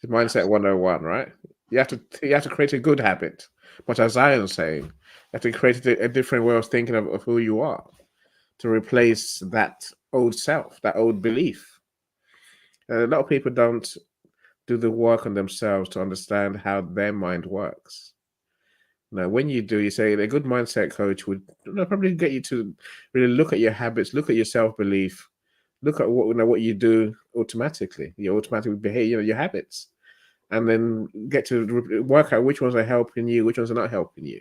It's mindset 101, right? You have to create a good habit. But as Zion's saying, you have to create a different way of thinking of who you are to replace that old self, that old belief. A lot of people don't do the work on themselves to understand how their mind works. Now, when you do, you say a good mindset coach would probably get you to really look at your habits, look at your self-belief, look at what you do automatically, your automatic behavior, your habits, and then get to work out which ones are helping you, which ones are not helping you,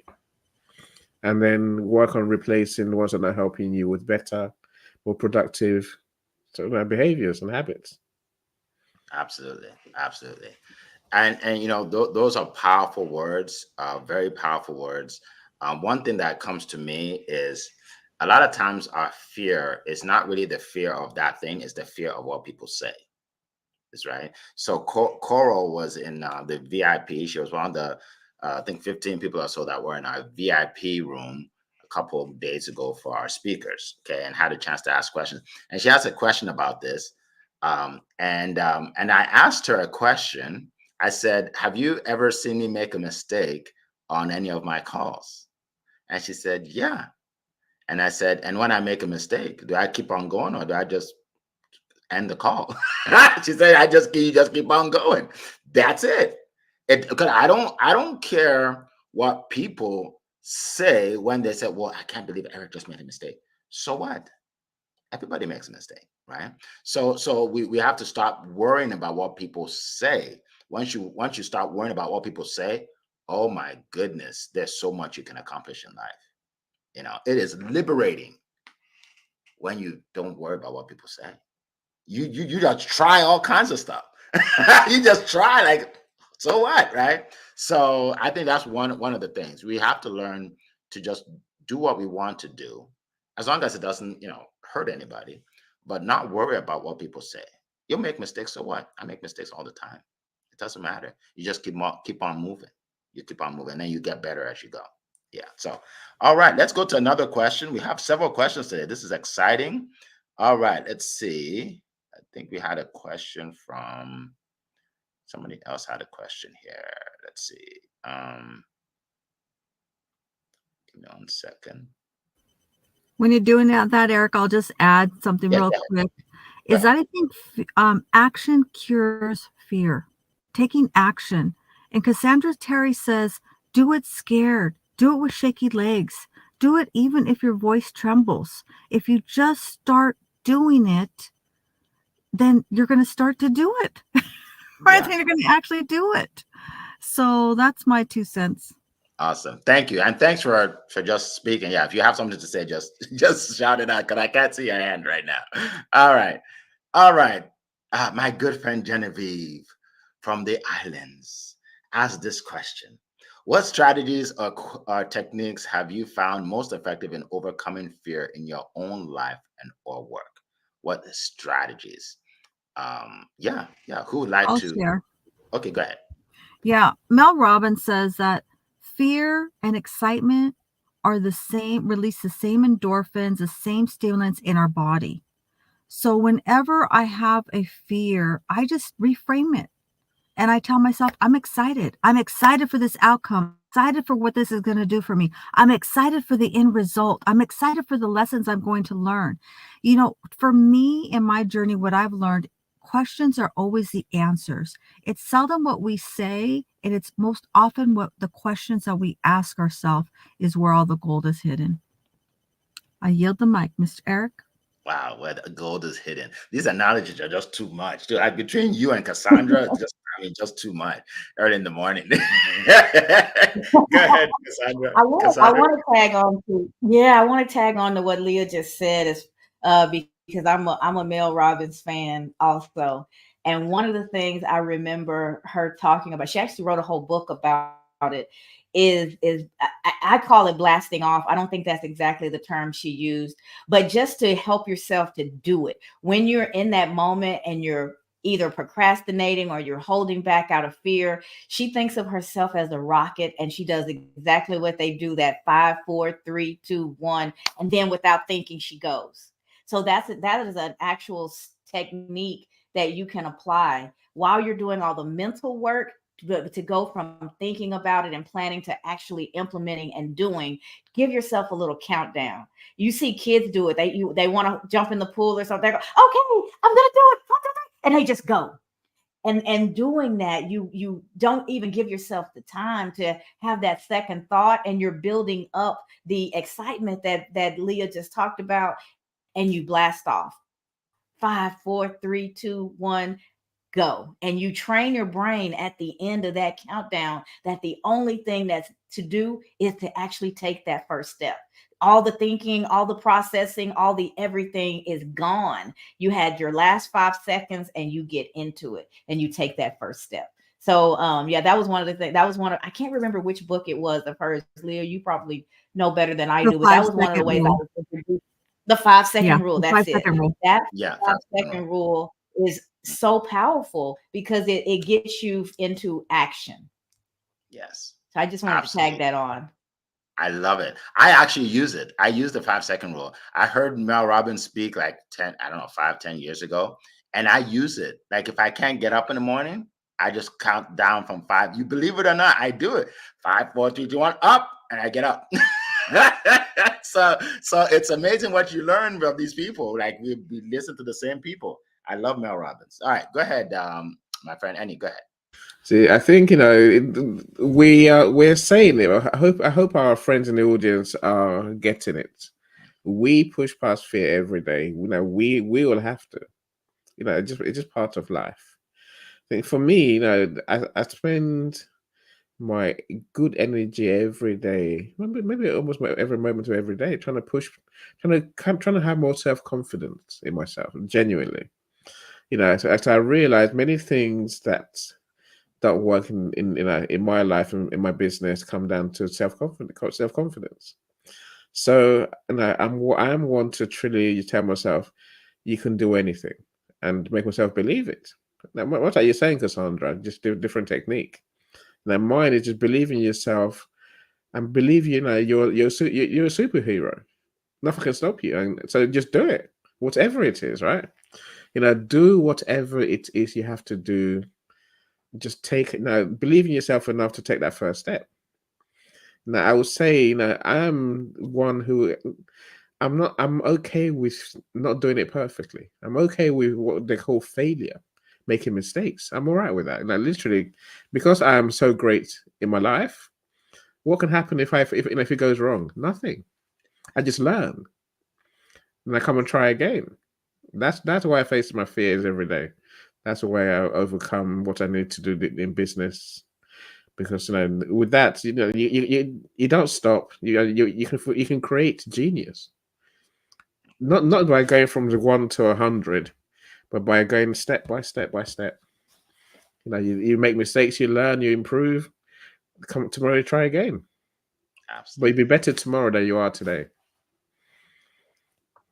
and then work on replacing the ones that are not helping you with better, more productive behaviors and habits. Absolutely. And those are powerful words, very powerful words. One thing that comes to me is a lot of times our fear is not really the fear of that thing, it's the fear of what people say. Is right. So Coral was in the VIP. She was one of the I think 15 people or so that were in our VIP room a couple of days ago for our speakers. Okay, and had a chance to ask questions. And she asked a question about this. And I asked her a question. I said, "Have you ever seen me make a mistake on any of my calls?" And she said, "Yeah." And I said, "And when I make a mistake, do I keep on going or do I just end the call?" She said, you just keep on going. That's it. Because I don't care what people say when they say, "Well, I can't believe Eric just made a mistake." So what? Everybody makes a mistake, right? So we have to stop worrying about what people say. Once you start worrying about what people say, oh my goodness, there's so much you can accomplish in life. It is liberating when you don't worry about what people say. You just try all kinds of stuff. You just try, like, so what, right? So I think that's one of the things we have to learn to just do what we want to do, as long as it doesn't, hurt anybody, but not worry about what people say. You'll make mistakes, so what? I make mistakes all the time. It doesn't matter. You just keep on moving. You keep on moving, and then you get better as you go. Yeah. So, all right, let's go to another question. We have several questions today. This is exciting. All right, let's see. I think we had a question from somebody else had a question here. Let's see. Give me 1 second. When you're doing that, Eric, I'll just add something Yeah, real go ahead. quick. Is that I think action cures fear. Taking action. And Cassandra Terry says, do it scared. Do it with shaky legs. Do it even if your voice trembles. If you just start doing it, then you're going to start to do it. Right? Yeah. Then you're going to actually do it. So that's my 2 cents. Awesome. Thank you. And thanks for just speaking. Yeah, if you have something to say, just shout it out because I can't see your hand right now. All right. All right. My good friend Genevieve from the islands asked this question. What strategies or techniques have you found most effective in overcoming fear in your own life and or work? What strategies? Yeah. Who would like I'll to? share. Okay, go ahead. Yeah. Mel Robbins says that fear and excitement are the same, release the same endorphins, the same stimulants in our body. So whenever I have a fear, I just reframe it. And I tell myself, I'm excited. I'm excited for this outcome. Excited for what this is going to do for me. I'm excited for the end result. I'm excited for the lessons I'm going to learn. You know, for me in my journey, what I've learned, questions are always the answers. It's seldom what we say, and it's most often what the questions that we ask ourselves is where all the gold is hidden. I yield the mic, Mr. Eric. Wow, where the gold is hidden. These analogies are just too much. Dude, like between you and Cassandra, just too much early in the morning. Go ahead, Cassandra. I want to tag on to I want to tag on to what Leah just said is because I'm a Mel Robbins fan also. And one of the things I remember her talking about, she actually wrote a whole book about it, is I call it blasting off. I don't think that's exactly the term she used, but just to help yourself to do it when you're in that moment and you're either procrastinating or you're holding back out of fear. She thinks of herself as a rocket, and she does exactly what they do, that 5, 4, 3, 2, 1, and then without thinking she goes. So that is an actual technique that you can apply while you're doing all the mental work to go from thinking about it and planning to actually implementing and doing. Give yourself a little countdown. You see kids do it. They want to jump in the pool or something. They go, okay, I'm gonna do it. And they just go. And doing that, you don't even give yourself the time to have that second thought, and you're building up the excitement that Leah just talked about, and you blast off. 5, 4, 3, 2, 1, go. And you train your brain at the end of that countdown that the only thing that's to do is to actually take that first step. All the thinking, all the processing, all the everything is gone. You had your last 5 seconds and you get into it and you take that first step. So that was one of the things. That was one of, I can't remember which book it was of hers. Leah, you probably know better than I do, but that was one of the ways I was introduced. The 5 second rule. That's it. That 5 second rule is so powerful because it gets you into action. Yes. So I just wanted to tag that on. I love it. I actually use it. I use the 5 second rule. I heard Mel Robbins speak like 5, 10 years ago. And I use it. Like if I can't get up in the morning, I just count down from 5. You believe it or not, I do it. 5, 4, 3, 2, 1, up, and I get up. So it's amazing what you learn from these people. Like we listen to the same people. I love Mel Robbins. All right, go ahead, my friend Annie. Go ahead. See, I think we're saying it. I hope our friends in the audience are getting it. We push past fear every day. We will have to. It's just part of life. I think for me, I spend my good energy every day, maybe almost every moment of every day, trying to have more self-confidence in myself, genuinely. So I realize many things that work in my life and in my business come down to self-confidence. So I'm one to truly tell myself, you can do anything, and make myself believe it. Now, what are you saying, Cassandra? Just do a different technique. Now, mine is just believe in yourself and believe you're a superhero. Nothing can stop you, and so just do it. whatever it is, right? Do whatever it is you have to do. Just take it now. Believe in yourself enough to take that first step. Now, I would say, I'm one who I'm okay with not doing it perfectly. I'm okay with what they call failure, making mistakes. I'm all right with that. Literally, because I am so great in my life, what can happen if it goes wrong? Nothing. I just learn, and I come and try again. That's why I face my fears every day. That's the way I overcome what I need to do in business. Because with that, you don't stop. You can create genius. Not by going from the 1 to 100, but by going step by step by step. You make mistakes, you learn, you improve. Come tomorrow, try again. Absolutely. But you'll be better tomorrow than you are today.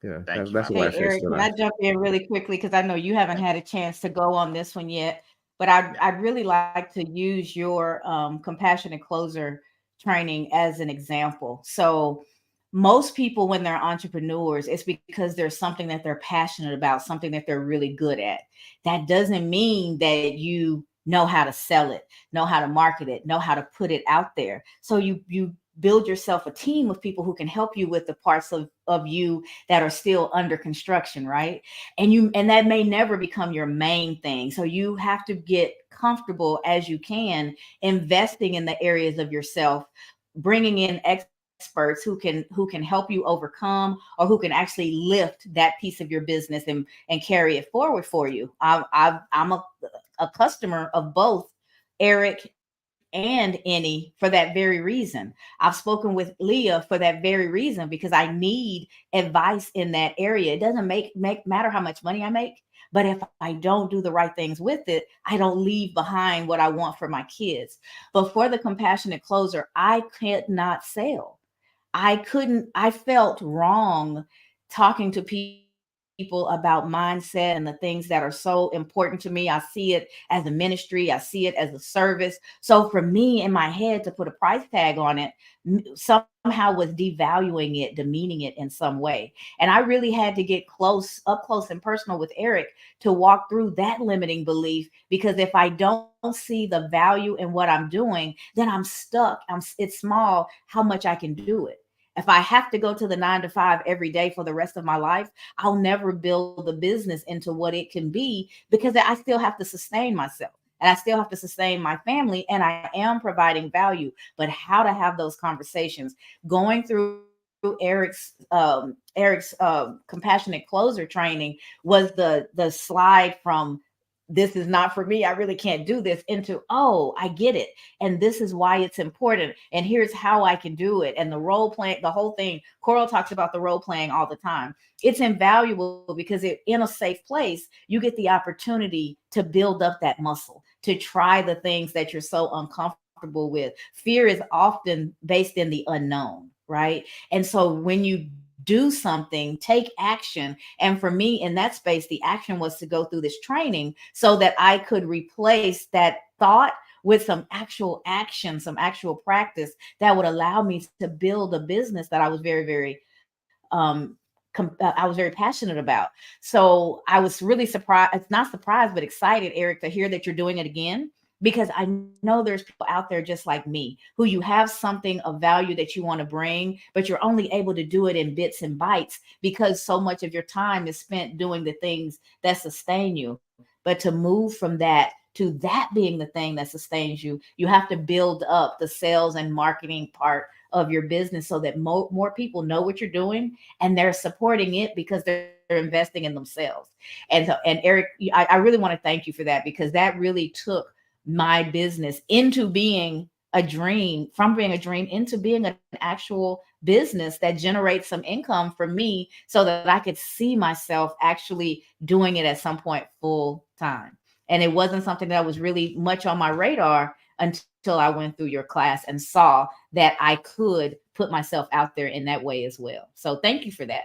Yeah, that's why I face Eric, can I jump in really quickly, because I know you haven't had a chance to go on this one yet, but I'd really like to use your compassionate closer training as an example. So most people, when they're entrepreneurs, it's because there's something that they're passionate about, something that they're really good at. That doesn't mean that you know how to sell it, know how to market it, know how to put it out there. So you build yourself a team of people who can help you with the parts of you that are still under construction, right? And that may never become your main thing. So you have to get comfortable as you can, investing in the areas of yourself, bringing in experts who can help you overcome, or who can actually lift that piece of your business and carry it forward for you. I'm a customer of both Eric and Annie for that very reason. I've spoken with Leah for that very reason, because I need advice in that area. It doesn't make matter how much money I make, but if I don't do the right things with it, I don't leave behind what I want for my kids. But for the compassionate closer, I could not sell. I felt wrong talking to people about mindset and the things that are so important to me. I see it as a ministry. I see it as a service. So for me, in my head, to put a price tag on it somehow was devaluing it, demeaning it in some way. And I really had to get up close and personal with Eric to walk through that limiting belief, because if I don't see the value in what I'm doing, then I'm stuck. It's small how much I can do it. If I have to go to the 9 to 5 every day for the rest of my life, I'll never build the business into what it can be, because I still have to sustain myself and I still have to sustain my family, and I am providing value. But how to have those conversations, going through Eric's compassionate closer training was the slide from this is not for me, I really can't do this, into, oh, I get it. And this is why it's important. And here's how I can do it. And the role playing, the whole thing, Coral talks about the role playing all the time. It's invaluable because in a safe place, you get the opportunity to build up that muscle, to try the things that you're so uncomfortable with. Fear is often based in the unknown, right? And so when you do something, take action. And for me in that space, the action was to go through this training so that I could replace that thought with some actual action, some actual practice that would allow me to build a business that I was very, very I was very passionate about. So I was really surprised, it's not surprised, but excited, Eric, to hear that you're doing it again, because I know there's people out there just like me, who you have something of value that you want to bring, but you're only able to do it in bits and bytes because so much of your time is spent doing the things that sustain you. But to move from that to that being the thing that sustains you, you have to build up the sales and marketing part of your business so that more people know what you're doing and they're supporting it because they're investing in themselves. And Eric, I really want to thank you for that, because that really took my business into being a dream, from being a dream into being an actual business that generates some income for me, so that I could see myself actually doing it at some point full time. And it wasn't something that was really much on my radar until I went through your class and saw that I could put myself out there in that way as well. So thank you for that.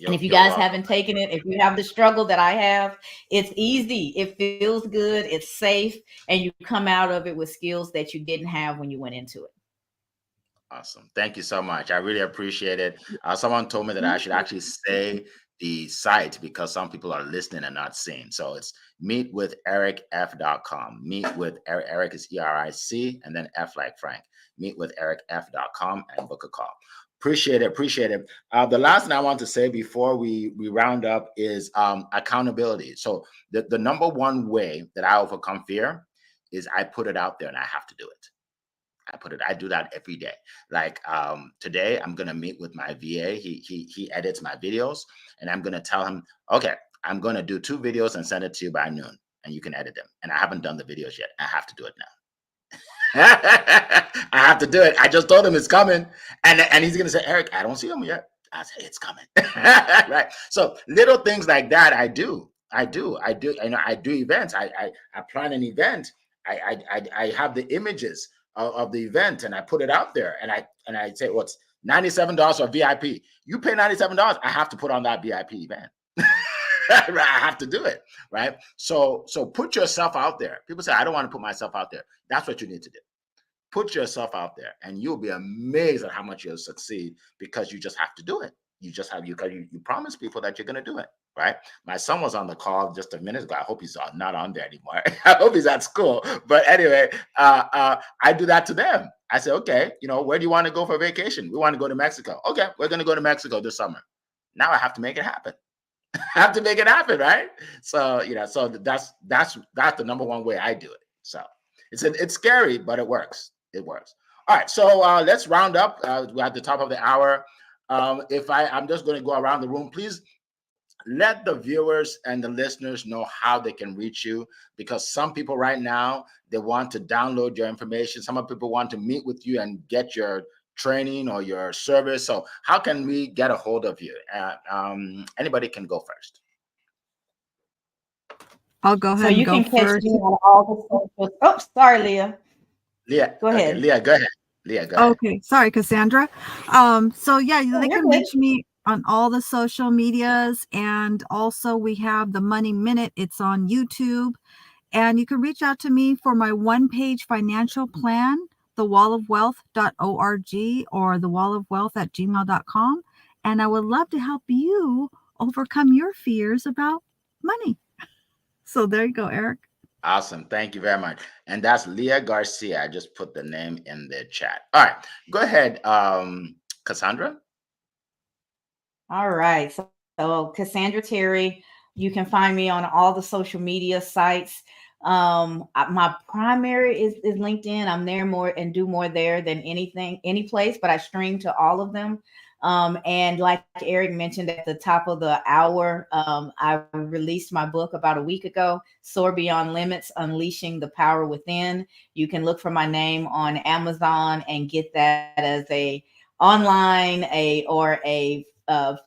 And if you guys haven't taken it, if you have the struggle that I have, it's easy. It feels good. It's safe. And you come out of it with skills that you didn't have when you went into it. Awesome. Thank you so much. I really appreciate it. Someone told me that I should actually say the site because some people are listening and not seeing. So it's meetwithericf.com. Meet with Eric is ERIC and then F like Frank. Meetwithericf.com and book a call. Appreciate it. The last thing I want to say before we round up is accountability. So the number one way that I overcome fear is I put it out there and I have to do it. I do that every day. Like today, I'm gonna meet with my VA. He edits my videos, and I'm gonna tell him, okay, I'm gonna do 2 videos and send it to you by noon, and you can edit them. And I haven't done the videos yet. I have to do it now. I have to do it. I just told him it's coming, and he's gonna say, Eric, I don't see him yet. I say it's coming, right? So little things like that, I do. You know, I do events. I plan an event. I have the images of the event and I put it out there and I say, well, it's $97 for VIP. You pay $97, I have to put on that VIP event. Right? I have to do it, right? So put yourself out there. People say, I don't want to put myself out there. That's what you need to do. Put yourself out there and you'll be amazed at how much you'll succeed because you just have to do it. You promise people that you're going to do it, right? My son was on the call just a minute ago. I hope he's not on there anymore. I hope he's at school. But anyway, I do that to them. I say, okay, you know, where do you want to go for vacation? We want to go to Mexico. Okay, we're going to go to Mexico this summer. Now I have to make it happen. I have to make it happen, right? So, you know, so that's the number one way I do it. So it's scary, but it works. It works. All right, so let's round up. We're at the top of the hour. I'm just going to go around the room. Please let the viewers and the listeners know how they can reach you, because some people right now, they want to download your information. Some people want to meet with you and get your training or your service. So how can we get a hold of you? Anybody can go first. I'll go ahead. So you can catch me on all the socials. Oh, sorry, Leah. Leah, go ahead. Okay, Leah, go ahead. Leah, go ahead. Okay, sorry, Cassandra. So yeah, they can reach me on all the social medias, and also we have the Money Minute. It's on YouTube, and you can reach out to me for my one-page financial plan, thewallofwealth.org or thewallofwealth@gmail.com, and I would love to help you overcome your fears about money. So there you go, Eric. Awesome. Thank you very much. And that's Leah Garcia. I just put the name in the chat. All right. Go ahead, Cassandra. All right. So Cassandra Terry, you can find me on all the social media sites. My primary is LinkedIn. I'm there more and do more there than any place, but I stream to all of them. And like Eric mentioned at the top of the hour, I released my book about a week ago, Soar Beyond Limits, Unleashing the Power Within. You can look for my name on Amazon and get that as a online, or a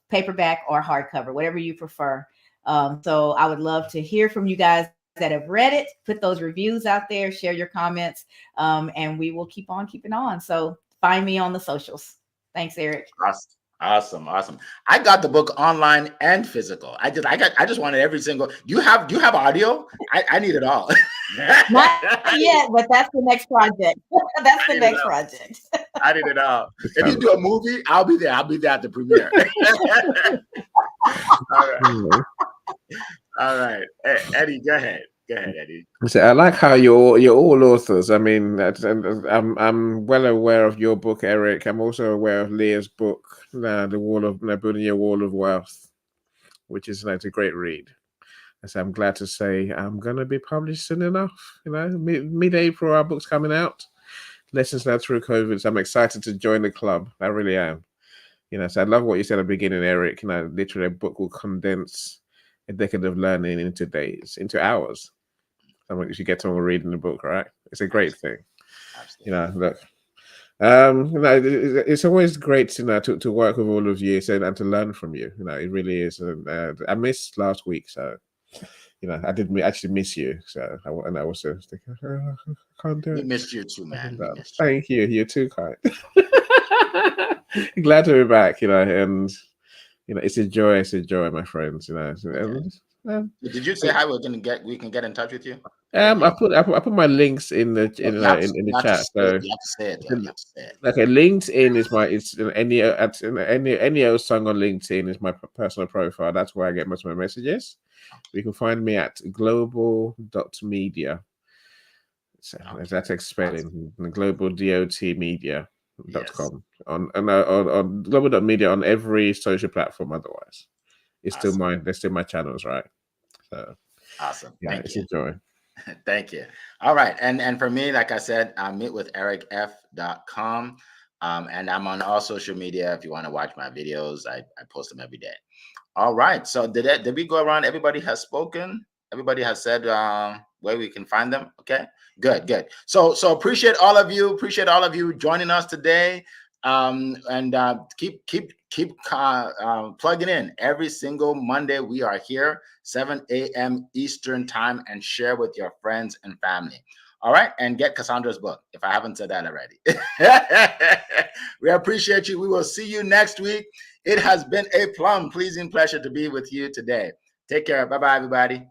paperback or hardcover, whatever you prefer. So I would love to hear from you guys that have read it. Put those reviews out there, share your comments, and we will keep on keeping on. So find me on the socials. Thanks, Eric. Awesome. I got the book online and physical. I just wanted every single. Do you have audio? I need it all. Not yet, but that's the next project. That's the next project. I need it all. If you do a movie, I'll be there. I'll be there at the premiere. All right. Eddie, go ahead. Go ahead, Eddie. So I like how you're all authors. I mean, I'm well aware of your book, Eric. I'm also aware of Leah's book, Building Your Wall of Wealth, which is a great read. So I'm glad to say I'm going to be published soon enough. You know, mid-April, our book's coming out. Lessons Learned Through COVID. So I'm excited to join the club. I really am. You know, so I love what you said at the beginning, Eric. You know, literally a book will condense a decade of learning into days, into hours. You should get someone reading the book, right? It's a great thing. Absolutely. You know, look. You know, it's always great, you know, to work with all of you and to learn from you. You know, it really is. I missed last week, so you know, I did actually miss you. So I was thinking, I can't do it. We missed you too, man. Thank you. You're too kind. Glad to be back. You know, and you know, it's a joy, my friends. You know, Did you say how we can get in touch with you? I put my links in the in You have to, in you the have to chat. say So it. You have to say it. Though. You have to say it. okay, LinkedIn is any old song on LinkedIn is my personal profile. That's where I get most of my messages. You can find me at global.media. So that's spelling global.media.com on global.media on every social platform. Otherwise, it's still they're still my channels, right? So awesome. Yeah, Thank it's you. a joy. Thank you. All right. And for me, like I said, I meet with ericf.com. And I'm on all social media. If you want to watch my videos, I post them every day. All right. So did we go around? Everybody has spoken. Everybody has said where we can find them. Okay. Good. So appreciate all of you. Appreciate all of you joining us today. And keep plugging in. Every single Monday we are here 7 a.m. Eastern time, and share with your friends and family. All right, and get Cassandra's book if I haven't said that already. We appreciate you. We will see you next week. It has been a pleasing pleasure to be with you today. Take care. Bye-bye, everybody.